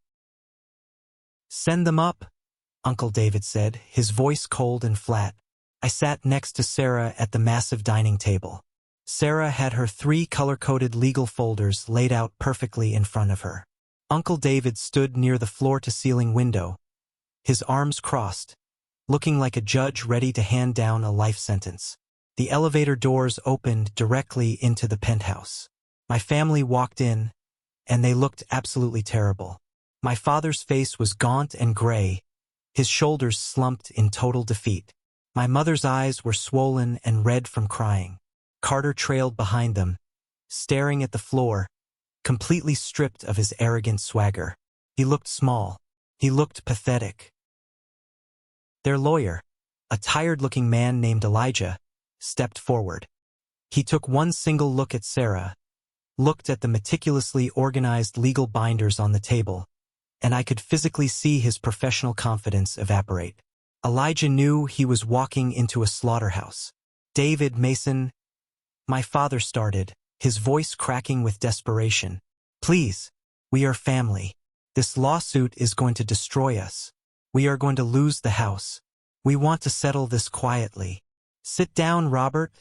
"Send them up," Uncle David said, his voice cold and flat. I sat next to Sarah at the massive dining table. Sarah had her 3 color-coded legal folders laid out perfectly in front of her. Uncle David stood near the floor-to-ceiling window, his arms crossed, looking like a judge ready to hand down a life sentence. The elevator doors opened directly into the penthouse. My family walked in, and they looked absolutely terrible. My father's face was gaunt and gray, his shoulders slumped in total defeat. My mother's eyes were swollen and red from crying. Carter trailed behind them, staring at the floor, completely stripped of his arrogant swagger. He looked small. He looked pathetic. Their lawyer, a tired-looking man named Elijah, stepped forward. He took one single look at Sarah, looked at the meticulously organized legal binders on the table, and I could physically see his professional confidence evaporate. Elijah knew he was walking into a slaughterhouse. "David Mason," my father started, his voice cracking with desperation. "Please, we are family. This lawsuit is going to destroy us. We are going to lose the house. We want to settle this quietly." "Sit down, Robert,"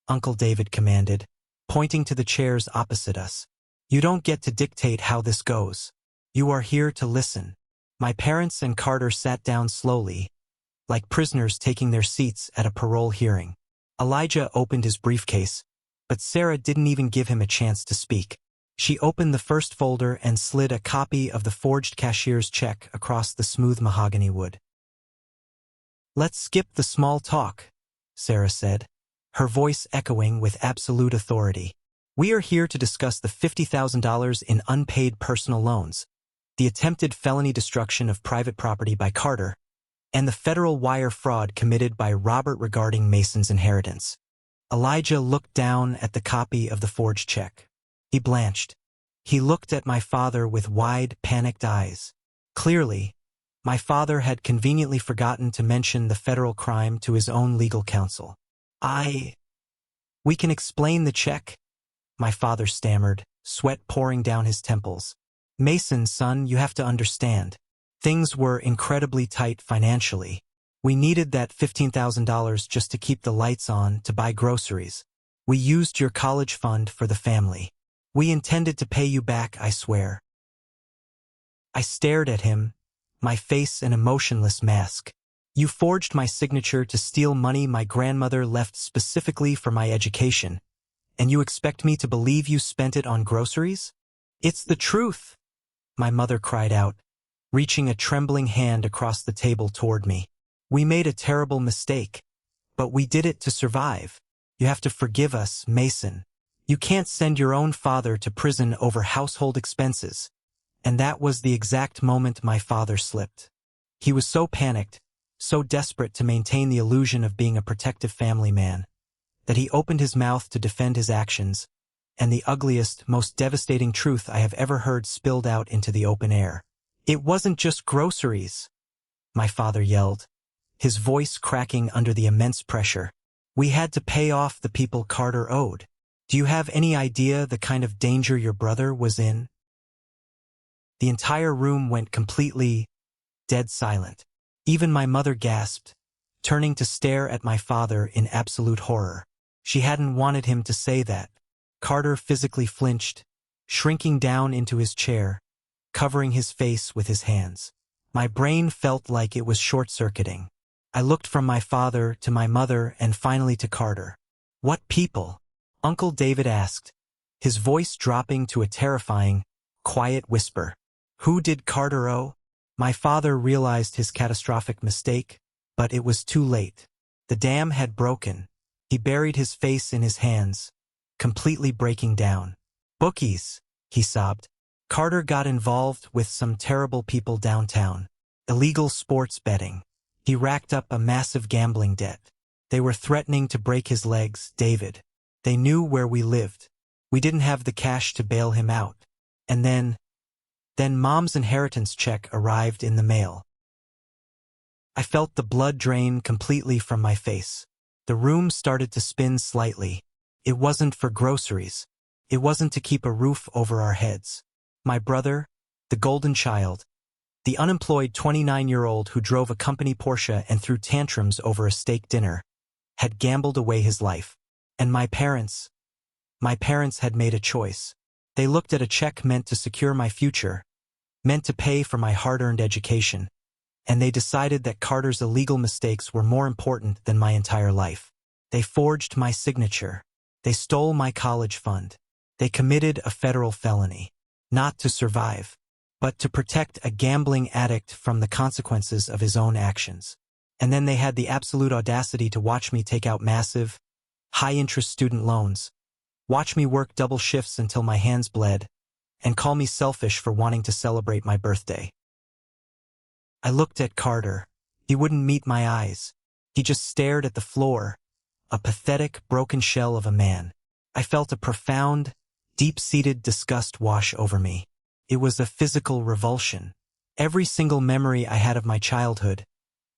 Uncle David commanded, pointing to the chairs opposite us. "You don't get to dictate how this goes. You are here to listen." My parents and Carter sat down slowly, like prisoners taking their seats at a parole hearing. Elijah opened his briefcase, but Sarah didn't even give him a chance to speak. She opened the first folder and slid a copy of the forged cashier's check across the smooth mahogany wood. "Let's skip the small talk," Sarah said, her voice echoing with absolute authority. "We are here to discuss the $50,000 in unpaid personal loans, the attempted felony destruction of private property by Carter, and the federal wire fraud committed by Robert regarding Mason's inheritance." Elijah looked down at the copy of the forged check. He blanched. He looked at my father with wide, panicked eyes. Clearly, My father had conveniently forgotten to mention the federal crime to his own legal counsel. We can explain the check, my father stammered, sweat pouring down his temples. Mason, son, you have to understand. Things were incredibly tight financially. We needed that $15,000 just to keep the lights on, to buy groceries. We used your college fund for the family. We intended to pay you back, I swear. I stared at him, my face an emotionless mask. You forged my signature to steal money my grandmother left specifically for my education, and you expect me to believe you spent it on groceries? It's the truth, my mother cried out, reaching a trembling hand across the table toward me. We made a terrible mistake, but we did it to survive. You have to forgive us, Mason. You can't send your own father to prison over household expenses. And that was the exact moment my father slipped. He was so panicked, so desperate to maintain the illusion of being a protective family man, that he opened his mouth to defend his actions, and the ugliest, most devastating truth I have ever heard spilled out into the open air. It wasn't just groceries, my father yelled, his voice cracking under the immense pressure. We had to pay off the people Carter owed. Do you have any idea the kind of danger your brother was in? The entire room went completely dead silent. Even my mother gasped, turning to stare at my father in absolute horror. She hadn't wanted him to say that. Carter physically flinched, shrinking down into his chair, covering his face with his hands. My brain felt like it was short-circuiting. I looked from my father to my mother and finally to Carter. What people? Uncle David asked, his voice dropping to a terrifying, quiet whisper. Who did Carter owe? My father realized his catastrophic mistake, but it was too late. The dam had broken. He buried his face in his hands, completely breaking down. Bookies, he sobbed. Carter got involved with some terrible people downtown. Illegal sports betting. He racked up a massive gambling debt. They were threatening to break his legs, David. They knew where we lived. We didn't have the cash to bail him out. And then Mom's inheritance check arrived in the mail. I felt the blood drain completely from my face. The room started to spin slightly. It wasn't for groceries. It wasn't to keep a roof over our heads. My brother, the golden child, the unemployed 29-year-old who drove a company Porsche and threw tantrums over a steak dinner, had gambled away his life. And my parents had made a choice. They looked at a check meant to secure my future, meant to pay for my hard-earned education, and they decided that Carter's illegal mistakes were more important than my entire life. They forged my signature. They stole my college fund. They committed a federal felony, not to survive, but to protect a gambling addict from the consequences of his own actions. And then they had the absolute audacity to watch me take out massive, high-interest student loans, watch me work double shifts until my hands bled, and call me selfish for wanting to celebrate my birthday. I looked at Carter. He wouldn't meet my eyes. He just stared at the floor, a pathetic, broken shell of a man. I felt a profound, deep-seated disgust wash over me. It was a physical revulsion. Every single memory I had of my childhood,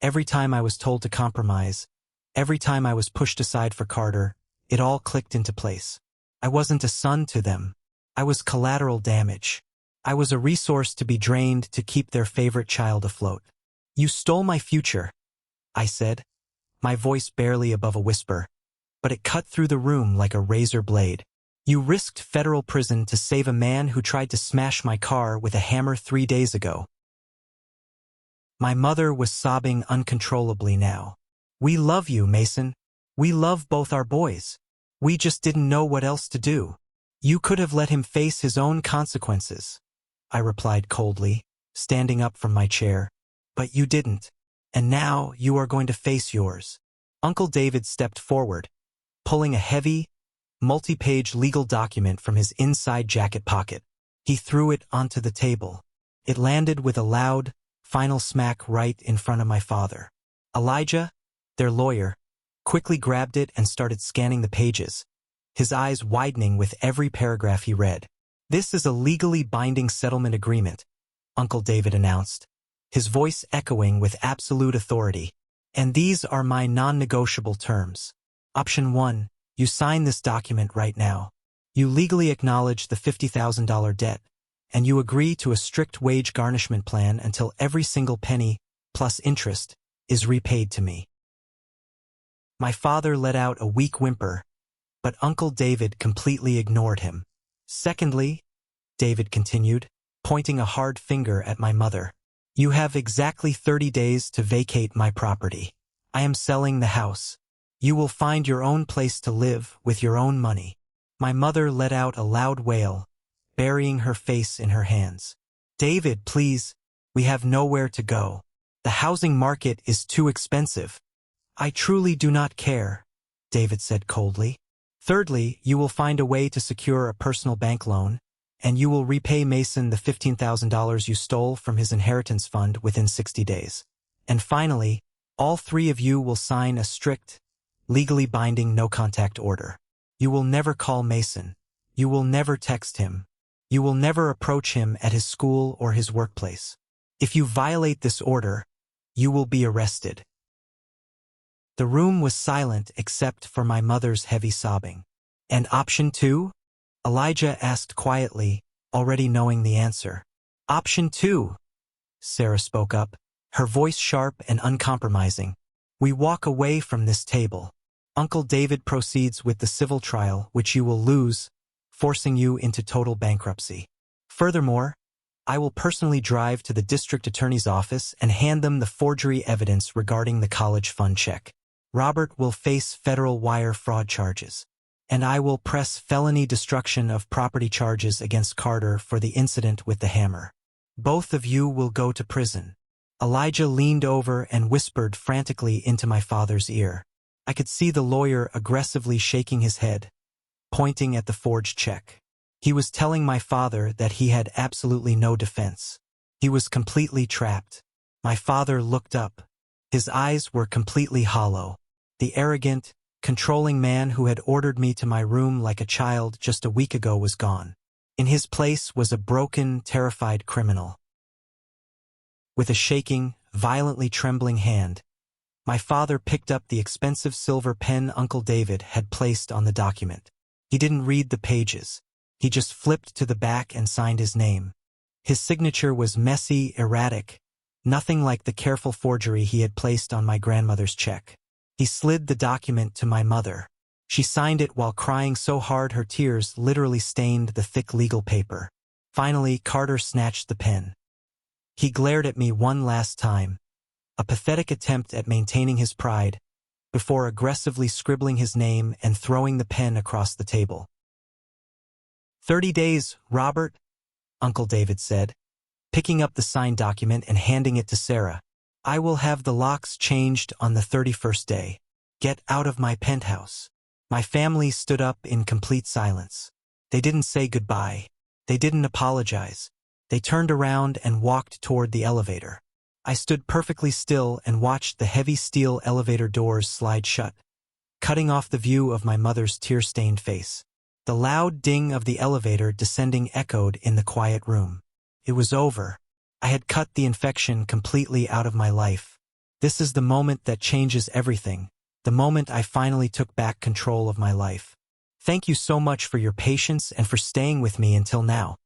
every time I was told to compromise, every time I was pushed aside for Carter, it all clicked into place. I wasn't a son to them. I was collateral damage. I was a resource to be drained to keep their favorite child afloat. You stole my future, I said, my voice barely above a whisper, but it cut through the room like a razor blade. You risked federal prison to save a man who tried to smash my car with a hammer 3 days ago. My mother was sobbing uncontrollably now. We love you, Mason. We love both our boys. We just didn't know what else to do. You could have let him face his own consequences, I replied coldly, standing up from my chair. But you didn't. And now you are going to face yours. Uncle David stepped forward, pulling a heavy, multi-page legal document from his inside jacket pocket. He threw it onto the table. It landed with a loud, final smack right in front of my father. Elijah, their lawyer, quickly grabbed it and started scanning the pages, his eyes widening with every paragraph he read. This is a legally binding settlement agreement, Uncle David announced, his voice echoing with absolute authority. And these are my non-negotiable terms. Option 1. You sign this document right now. You legally acknowledge the $50,000 debt, and you agree to a strict wage garnishment plan until every single penny, plus interest, is repaid to me. My father let out a weak whimper, but Uncle David completely ignored him. Secondly, David continued, pointing a hard finger at my mother, you have exactly 30 days to vacate my property. I am selling the house. You will find your own place to live with your own money. My mother let out a loud wail, burying her face in her hands. David, please, we have nowhere to go. The housing market is too expensive. I truly do not care, David said coldly. Thirdly, you will find a way to secure a personal bank loan, and you will repay Mason the $15,000 you stole from his inheritance fund within 60 days. And finally, all three of you will sign a strict, legally binding no-contact order. You will never call Mason. You will never text him. You will never approach him at his school or his workplace. If you violate this order, you will be arrested. The room was silent except for my mother's heavy sobbing. And option 2? Elijah asked quietly, already knowing the answer. Option 2, Sarah spoke up, her voice sharp and uncompromising. We walk away from this table. Uncle David proceeds with the civil trial, which you will lose, forcing you into total bankruptcy. Furthermore, I will personally drive to the district attorney's office and hand them the forgery evidence regarding the college fund check. Robert will face federal wire fraud charges, and I will press felony destruction of property charges against Carter for the incident with the hammer. Both of you will go to prison. Elijah leaned over and whispered frantically into my father's ear. I could see the lawyer aggressively shaking his head, pointing at the forged check. He was telling my father that he had absolutely no defense. He was completely trapped. My father looked up. His eyes were completely hollow. The arrogant, controlling man who had ordered me to my room like a child just a week ago was gone. In his place was a broken, terrified criminal. With a shaking, violently trembling hand, my father picked up the expensive silver pen Uncle David had placed on the document. He didn't read the pages. He just flipped to the back and signed his name. His signature was messy, erratic, nothing like the careful forgery he had placed on my grandmother's check. He slid the document to my mother. She signed it while crying so hard her tears literally stained the thick legal paper. Finally, Carter snatched the pen. He glared at me one last time, a pathetic attempt at maintaining his pride, before aggressively scribbling his name and throwing the pen across the table. 30 days, Robert, Uncle David said, picking up the signed document and handing it to Sarah. I will have the locks changed on the 31st day. Get out of my penthouse. My family stood up in complete silence. They didn't say goodbye. They didn't apologize. They turned around and walked toward the elevator. I stood perfectly still and watched the heavy steel elevator doors slide shut, cutting off the view of my mother's tear-stained face. The loud ding of the elevator descending echoed in the quiet room. It was over. I had cut the infection completely out of my life. This is the moment that changes everything, the moment I finally took back control of my life. Thank you so much for your patience and for staying with me until now.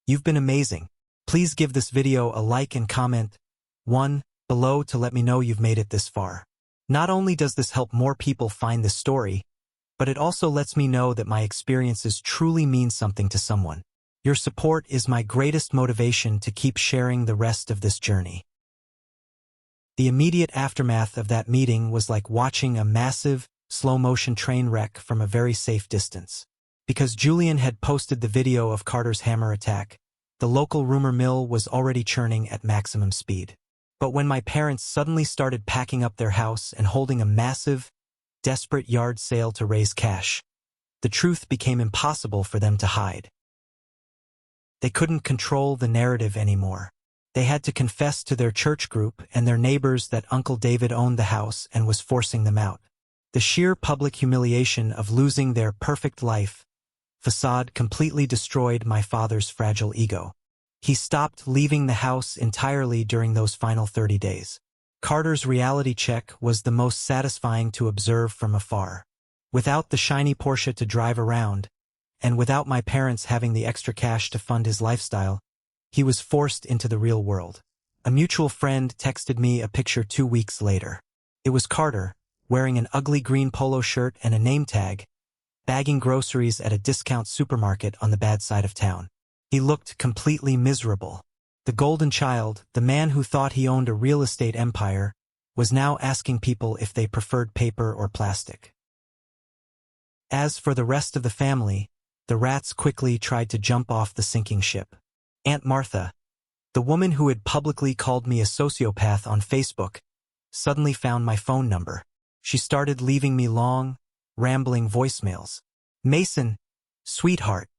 You've been amazing. Please give this video a like and comment one below to let me know you've made it this far. Not only does this help more people find this story, but it also lets me know that my experiences truly mean something to someone. Your support is my greatest motivation to keep sharing the rest of this journey. The immediate aftermath of that meeting was like watching a massive, slow-motion train wreck from a very safe distance. Because Julian had posted the video of Carter's hammer attack, the local rumor mill was already churning at maximum speed. But when my parents suddenly started packing up their house and holding a massive, desperate yard sale to raise cash, the truth became impossible for them to hide. They couldn't control the narrative anymore. They had to confess to their church group and their neighbors that Uncle David owned the house and was forcing them out. The sheer public humiliation of losing their perfect life facade completely destroyed my father's fragile ego. He stopped leaving the house entirely during those final 30 days. Carter's reality check was the most satisfying to observe from afar. Without the shiny Porsche to drive around, and without my parents having the extra cash to fund his lifestyle, he was forced into the real world. A mutual friend texted me a picture 2 weeks later. It was Carter, wearing an ugly green polo shirt and a name tag, bagging groceries at a discount supermarket on the bad side of town. He looked completely miserable. The golden child, the man who thought he owned a real estate empire, was now asking people if they preferred paper or plastic. As for the rest of the family, the rats quickly tried to jump off the sinking ship. Aunt Martha, the woman who had publicly called me a sociopath on Facebook, suddenly found my phone number. She started leaving me long, rambling voicemails. "Mason, sweetheart."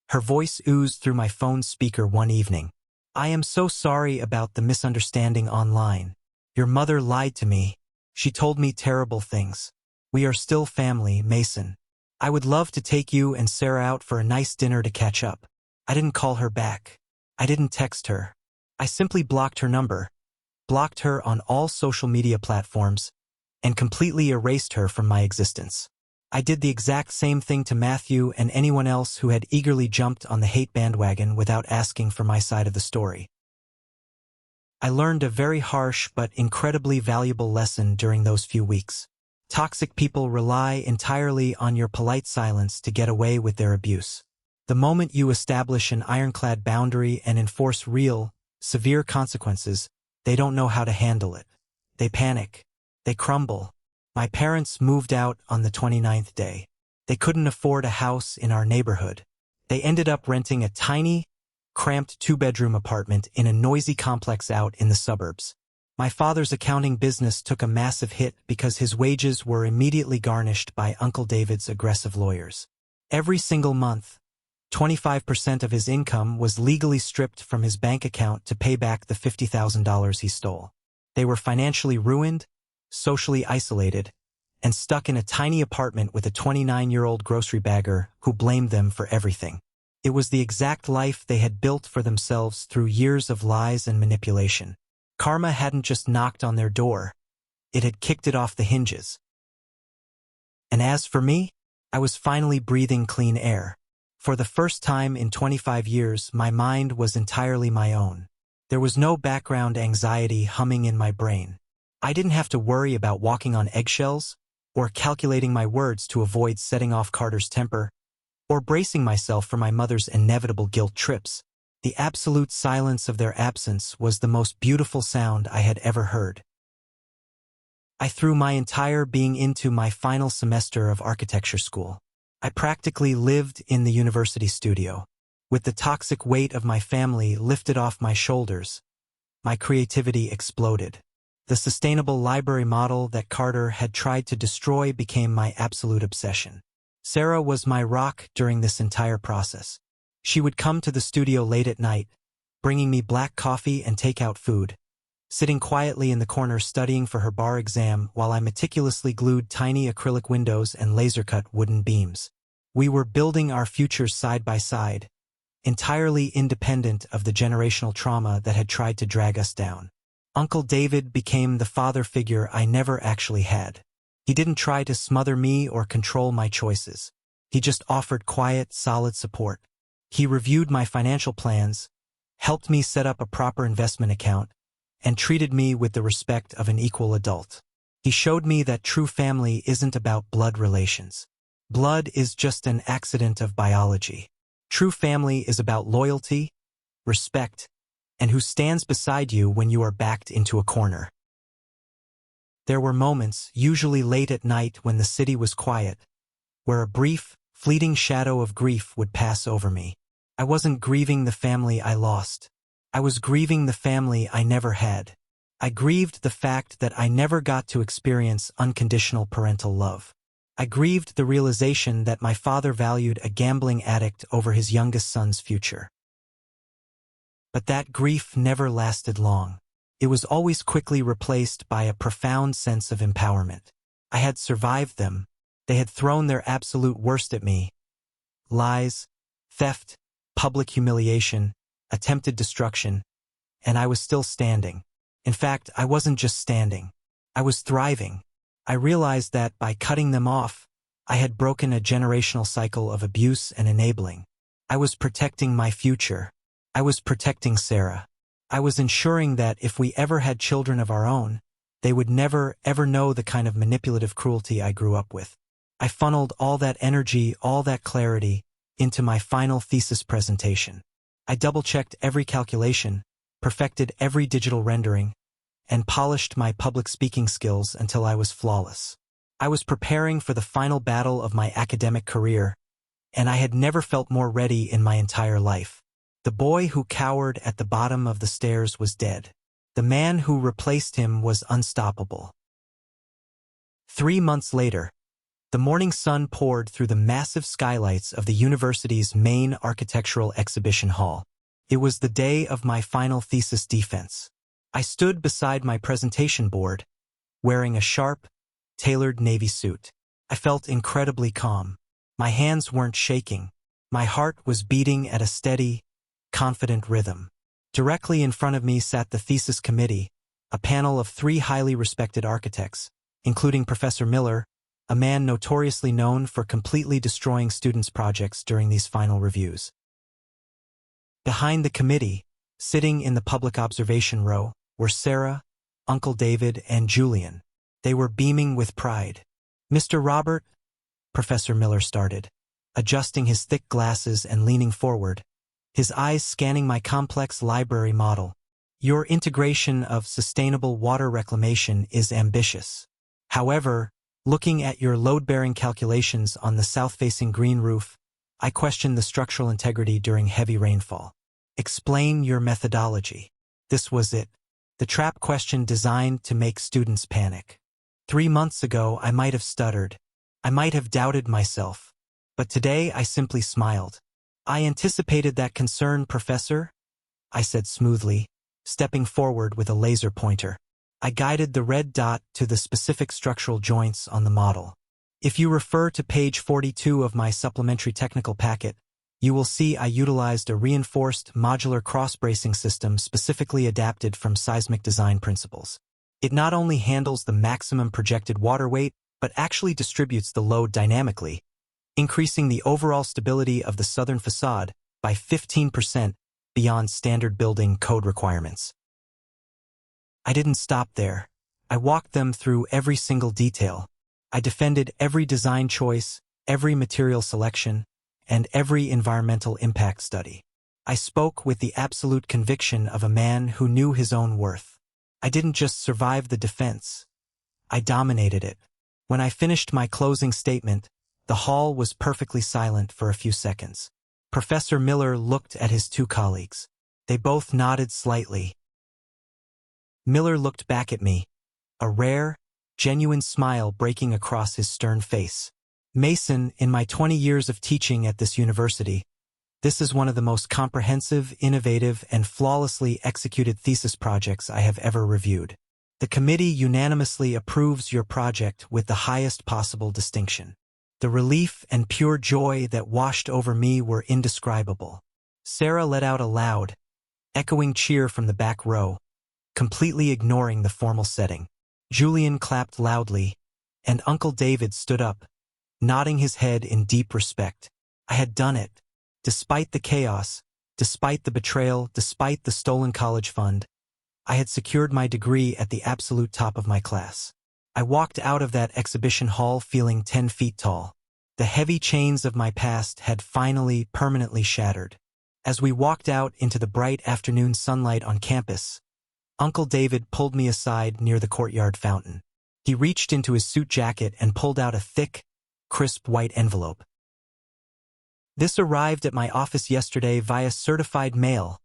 Her voice oozed through my phone speaker one evening. "I am so sorry about the misunderstanding online. Your mother lied to me. She told me terrible things. We are still family, Mason. I would love to take you and Sarah out for a nice dinner to catch up." I didn't call her back. I didn't text her. I simply blocked her number, blocked her on all social media platforms, and completely erased her from my existence. I did the exact same thing to Matthew and anyone else who had eagerly jumped on the hate bandwagon without asking for my side of the story. I learned a very harsh but incredibly valuable lesson during those few weeks. Toxic people rely entirely on your polite silence to get away with their abuse. The moment you establish an ironclad boundary and enforce real, severe consequences, they don't know how to handle it. They panic. They crumble. My parents moved out on the 29th day. They couldn't afford a house in our neighborhood. They ended up renting a tiny, cramped 2-bedroom apartment in a noisy complex out in the suburbs. My father's accounting business took a massive hit because his wages were immediately garnished by Uncle David's aggressive lawyers. Every single month, 25% of his income was legally stripped from his bank account to pay back the $50,000 he stole. They were financially ruined, socially isolated, and stuck in a tiny apartment with a 29-year-old grocery bagger who blamed them for everything. It was the exact life they had built for themselves through years of lies and manipulation. Karma hadn't just knocked on their door, it had kicked it off the hinges. And as for me, I was finally breathing clean air. For the first time in 25 years, my mind was entirely my own. There was no background anxiety humming in my brain. I didn't have to worry about walking on eggshells, or calculating my words to avoid setting off Carter's temper, or bracing myself for my mother's inevitable guilt trips. The absolute silence of their absence was the most beautiful sound I had ever heard. I threw my entire being into my final semester of architecture school. I practically lived in the university studio. With the toxic weight of my family lifted off my shoulders, my creativity exploded. The sustainable library model that Carter had tried to destroy became my absolute obsession. Sarah was my rock during this entire process. She would come to the studio late at night, bringing me black coffee and takeout food, sitting quietly in the corner studying for her bar exam while I meticulously glued tiny acrylic windows and laser-cut wooden beams. We were building our futures side by side, entirely independent of the generational trauma that had tried to drag us down. Uncle David became the father figure I never actually had. He didn't try to smother me or control my choices. He just offered quiet, solid support. He reviewed my financial plans, helped me set up a proper investment account, and treated me with the respect of an equal adult. He showed me that true family isn't about blood relations. Blood is just an accident of biology. True family is about loyalty, respect, and who stands beside you when you are backed into a corner. There were moments, usually late at night when the city was quiet, where a brief, fleeting shadow of grief would pass over me. I wasn't grieving the family I lost. I was grieving the family I never had. I grieved the fact that I never got to experience unconditional parental love. I grieved the realization that my father valued a gambling addict over his youngest son's future. But that grief never lasted long. It was always quickly replaced by a profound sense of empowerment. I had survived them. They had thrown their absolute worst at me. Lies, theft, public humiliation, attempted destruction, and I was still standing. In fact, I wasn't just standing. I was thriving. I realized that by cutting them off, I had broken a generational cycle of abuse and enabling. I was protecting my future. I was protecting Sarah. I was ensuring that if we ever had children of our own, they would never, ever know the kind of manipulative cruelty I grew up with. I funneled all that energy, all that clarity, into my final thesis presentation. I double-checked every calculation, perfected every digital rendering, and polished my public speaking skills until I was flawless. I was preparing for the final battle of my academic career, and I had never felt more ready in my entire life. The boy who cowered at the bottom of the stairs was dead. The man who replaced him was unstoppable. 3 months later, the morning sun poured through the massive skylights of the university's main architectural exhibition hall. It was the day of my final thesis defense. I stood beside my presentation board, wearing a sharp, tailored navy suit. I felt incredibly calm. My hands weren't shaking. My heart was beating at a steady, confident rhythm. Directly in front of me sat the thesis committee, a panel of 3 highly respected architects, including Professor Miller, a man notoriously known for completely destroying students' projects during these final reviews. Behind the committee, sitting in the public observation row, were Sarah, Uncle David, and Julian. They were beaming with pride. "Mr. Robert," Professor Miller started, adjusting his thick glasses and leaning forward, his eyes scanning my complex library model. "Your integration of sustainable water reclamation is ambitious. However, looking at your load-bearing calculations on the south-facing green roof, I question the structural integrity during heavy rainfall. Explain your methodology." This was it. The trap question designed to make students panic. 3 months ago, I might have stuttered. I might have doubted myself. But today, I simply smiled. "I anticipated that concern, Professor," I said smoothly, stepping forward with a laser pointer. I guided the red dot to the specific structural joints on the model. If you refer to page 42 of my supplementary technical packet, you will see I utilized a reinforced modular cross-bracing system specifically adapted from seismic design principles. It not only handles the maximum projected water weight, but actually distributes the load dynamically, increasing the overall stability of the southern facade by 15% beyond standard building code requirements. I didn't stop there. I walked them through every single detail. I defended every design choice, every material selection, and every environmental impact study. I spoke with the absolute conviction of a man who knew his own worth. I didn't just survive the defense. I dominated it. When I finished my closing statement, the hall was perfectly silent for a few seconds. Professor Miller looked at his 2 colleagues. They both nodded slightly. Miller looked back at me, a rare, genuine smile breaking across his stern face. "Mason, in my 20 years of teaching at this university, this is one of the most comprehensive, innovative, and flawlessly executed thesis projects I have ever reviewed. The committee unanimously approves your project with the highest possible distinction." The relief and pure joy that washed over me were indescribable. Sarah let out a loud, echoing cheer from the back row, completely ignoring the formal setting. Julian clapped loudly, and Uncle David stood up, nodding his head in deep respect. I had done it. Despite the chaos, despite the betrayal, despite the stolen college fund, I had secured my degree at the absolute top of my class. I walked out of that exhibition hall feeling 10 feet tall. The heavy chains of my past had finally, permanently shattered. As we walked out into the bright afternoon sunlight on campus, Uncle David pulled me aside near the courtyard fountain. He reached into his suit jacket and pulled out a thick, crisp white envelope. "This arrived at my office yesterday via certified mail,"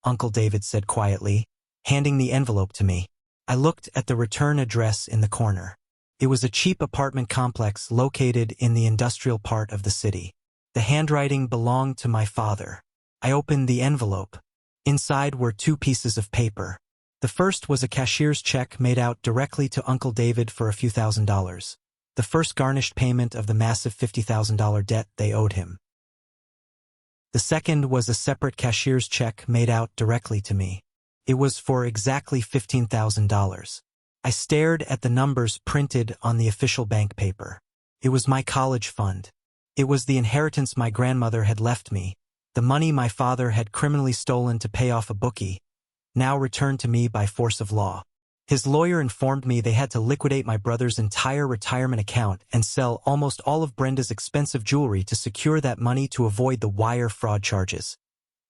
Uncle David said quietly, handing the envelope to me. I looked at the return address in the corner. It was a cheap apartment complex located in the industrial part of the city. The handwriting belonged to my father. I opened the envelope. Inside were 2 pieces of paper. The first was a cashier's check made out directly to Uncle David for a few $1,000s, the first garnished payment of the massive $50,000 debt they owed him. The second was a separate cashier's check made out directly to me. It was for exactly $15,000. I stared at the numbers printed on the official bank paper. It was my college fund. It was the inheritance my grandmother had left me, the money my father had criminally stolen to pay off a bookie, now returned to me by force of law. His lawyer informed me they had to liquidate my brother's entire retirement account and sell almost all of Brenda's expensive jewelry to secure that money to avoid the wire fraud charges.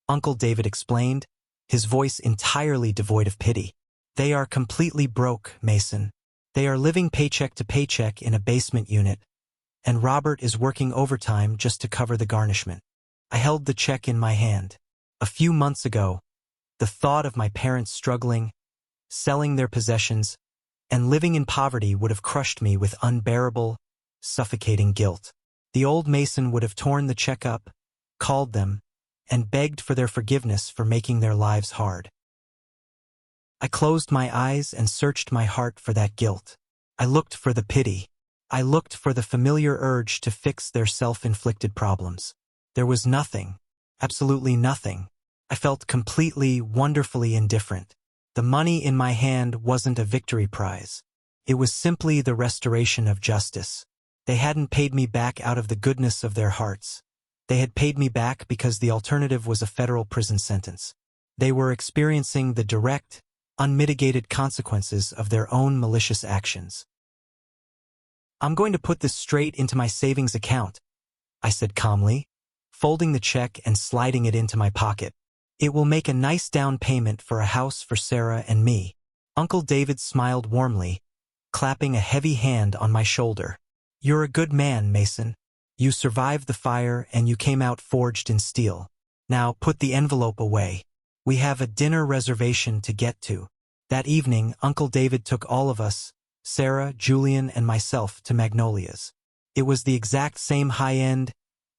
Uncle David explained, his voice entirely devoid of pity. They are completely broke, Mason. They are living paycheck to paycheck in a basement unit, and Robert is working overtime just to cover the garnishment. I held the check in my hand. A few months ago, the thought of my parents struggling, selling their possessions, and living in poverty would have crushed me with unbearable, suffocating guilt. The old Mason would have torn the check up, called them, and begged for their forgiveness for making their lives hard. I closed my eyes and searched my heart for that guilt. I looked for the pity. I looked for the familiar urge to fix their self-inflicted problems. There was nothing, absolutely nothing. I felt completely, wonderfully indifferent. The money in my hand wasn't a victory prize. It was simply the restoration of justice. They hadn't paid me back out of the goodness of their hearts. They had paid me back because the alternative was a federal prison sentence. They were experiencing the direct, unmitigated consequences of their own malicious actions. I'm going to put this straight into my savings account, I said calmly, folding the check and sliding it into my pocket. It will make a nice down payment for a house for Sarah and me. Uncle David smiled warmly, clapping a heavy hand on my shoulder. You're a good man, Mason. You survived the fire and you came out forged in steel. Now put the envelope away. We have a dinner reservation to get to. That evening, Uncle David took all of us, Sarah, Julian, and myself, to Magnolia's. It was the exact same high-end,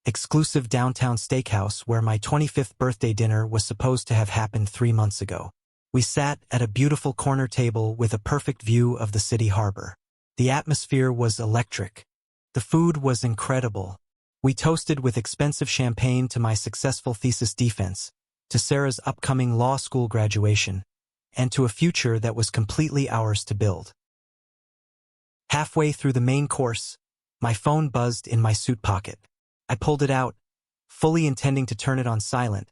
exclusive downtown steakhouse where my 25th birthday dinner was supposed to have happened 3 months ago. We sat at a beautiful corner table with a perfect view of the city harbor. The atmosphere was electric. The food was incredible. We toasted with expensive champagne to my successful thesis defense, to Sarah's upcoming law school graduation, and to a future that was completely ours to build. Halfway through the main course, my phone buzzed in my suit pocket. I pulled it out, fully intending to turn it on silent,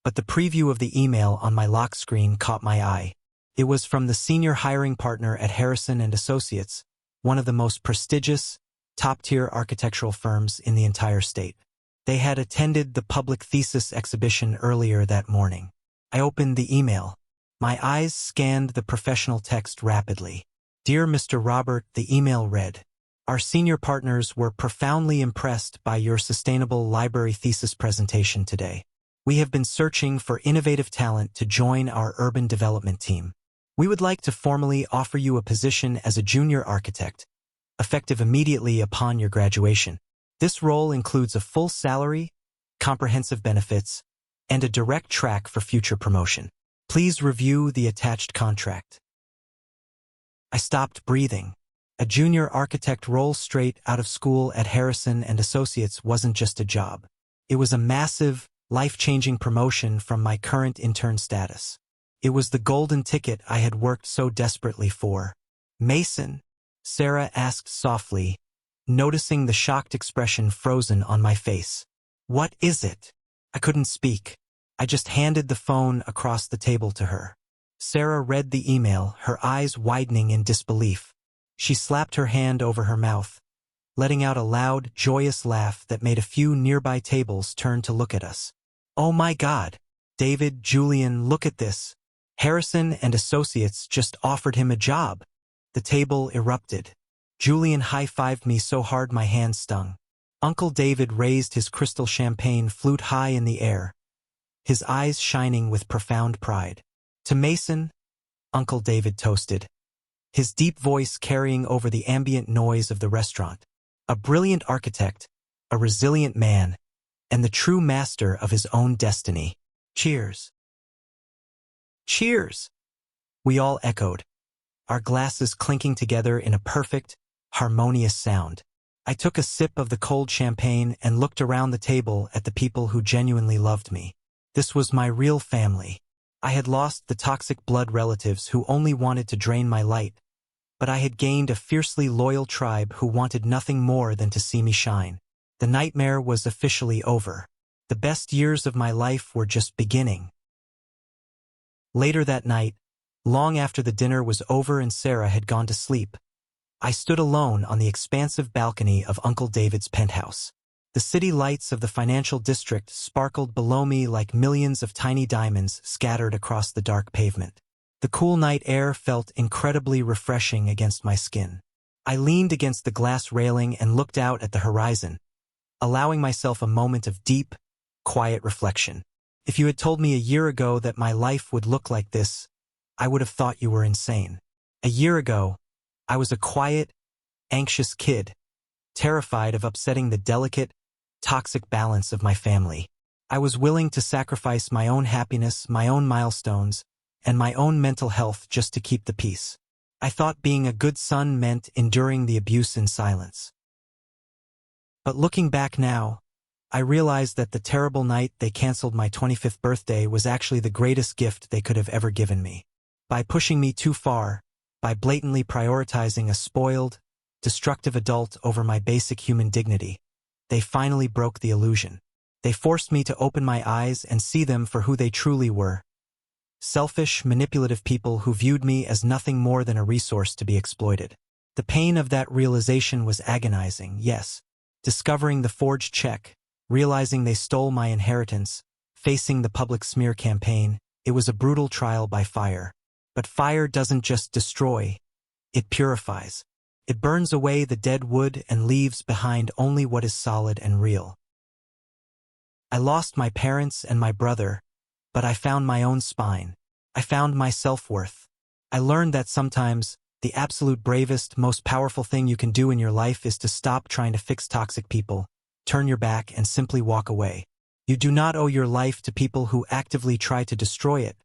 but the preview of the email on my lock screen caught my eye. It was from the senior hiring partner at Harrison and Associates, one of the most prestigious, top-tier architectural firms in the entire state. They had attended the public thesis exhibition earlier that morning. I opened the email. My eyes scanned the professional text rapidly. Dear Mr. Robert, the email read, our senior partners were profoundly impressed by your sustainable library thesis presentation today. We have been searching for innovative talent to join our urban development team. We would like to formally offer you a position as a junior architect, effective immediately upon your graduation. This role includes a full salary, comprehensive benefits, and a direct track for future promotion. Please review the attached contract. I stopped breathing. A junior architect role straight out of school at Harrison and Associates wasn't just a job. It was a massive, life-changing promotion from my current intern status. It was the golden ticket I had worked so desperately for. Mason, Sarah asked softly, noticing the shocked expression frozen on my face. What is it? I couldn't speak. I just handed the phone across the table to her. Sarah read the email, her eyes widening in disbelief. She slapped her hand over her mouth, letting out a loud, joyous laugh that made a few nearby tables turn to look at us. Oh my God! David, Julian, look at this. Harrison and Associates just offered him a job. The table erupted. Julian high-fived me so hard my hand stung. Uncle David raised his crystal champagne flute high in the air, his eyes shining with profound pride. To Mason, Uncle David toasted, his deep voice carrying over the ambient noise of the restaurant. A brilliant architect, a resilient man, and the true master of his own destiny. Cheers. Cheers! We all echoed, our glasses clinking together in a perfect, harmonious sound. I took a sip of the cold champagne and looked around the table at the people who genuinely loved me. This was my real family. I had lost the toxic blood relatives who only wanted to drain my light, but I had gained a fiercely loyal tribe who wanted nothing more than to see me shine. The nightmare was officially over. The best years of my life were just beginning. Later that night, long after the dinner was over and Sarah had gone to sleep, I stood alone on the expansive balcony of Uncle David's penthouse. The city lights of the financial district sparkled below me like millions of tiny diamonds scattered across the dark pavement. The cool night air felt incredibly refreshing against my skin. I leaned against the glass railing and looked out at the horizon, allowing myself a moment of deep, quiet reflection. If you had told me a year ago that my life would look like this, I would have thought you were insane. A year ago, I was a quiet, anxious kid, terrified of upsetting the delicate, toxic balance of my family. I was willing to sacrifice my own happiness, my own milestones, and my own mental health just to keep the peace. I thought being a good son meant enduring the abuse in silence. But looking back now, I realized that the terrible night they canceled my 25th birthday was actually the greatest gift they could have ever given me. By pushing me too far, by blatantly prioritizing a spoiled, destructive adult over my basic human dignity, they finally broke the illusion. They forced me to open my eyes and see them for who they truly were. Selfish, manipulative people who viewed me as nothing more than a resource to be exploited. The pain of that realization was agonizing, yes. Discovering the forged check, realizing they stole my inheritance, facing the public smear campaign, it was a brutal trial by fire. But fire doesn't just destroy, it purifies. It burns away the dead wood and leaves behind only what is solid and real. I lost my parents and my brother, but I found my own spine. I found my self-worth. I learned that sometimes, the absolute bravest, most powerful thing you can do in your life is to stop trying to fix toxic people, turn your back and simply walk away. You do not owe your life to people who actively try to destroy it,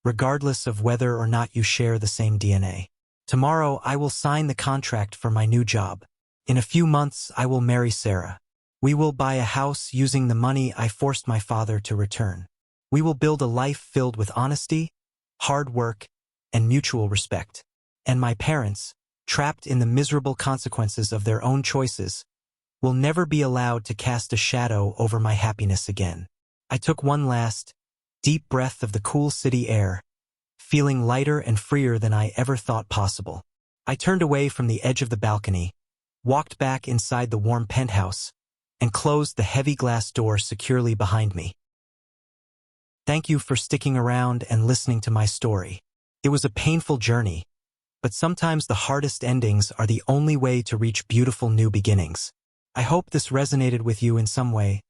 regardless of whether or not you share the same DNA. Tomorrow I will sign the contract for my new job. In a few months I will marry Sarah. We will buy a house using the money I forced my father to return. We will build a life filled with honesty, hard work, and mutual respect. And my parents, trapped in the miserable consequences of their own choices, will never be allowed to cast a shadow over my happiness again. I took one last, deep breath of the cool city air, feeling lighter and freer than I ever thought possible. I turned away from the edge of the balcony, walked back inside the warm penthouse, and closed the heavy glass door securely behind me. Thank you for sticking around and listening to my story. It was a painful journey, but sometimes the hardest endings are the only way to reach beautiful new beginnings. I hope this resonated with you in some way,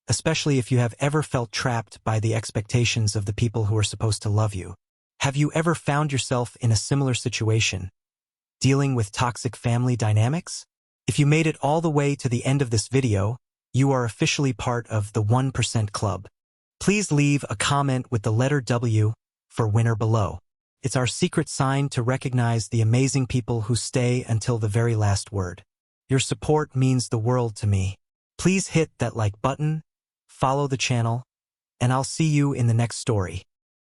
especially if you have ever felt trapped by the expectations of the people who are supposed to love you. Have you ever found yourself in a similar situation, dealing with toxic family dynamics? If you made it all the way to the end of this video, you are officially part of the 1% Club. Please leave a comment with the letter W for winner below. It's our secret sign to recognize the amazing people who stay until the very last word. Your support means the world to me. Please hit that like button, follow the channel, and I'll see you in the next story.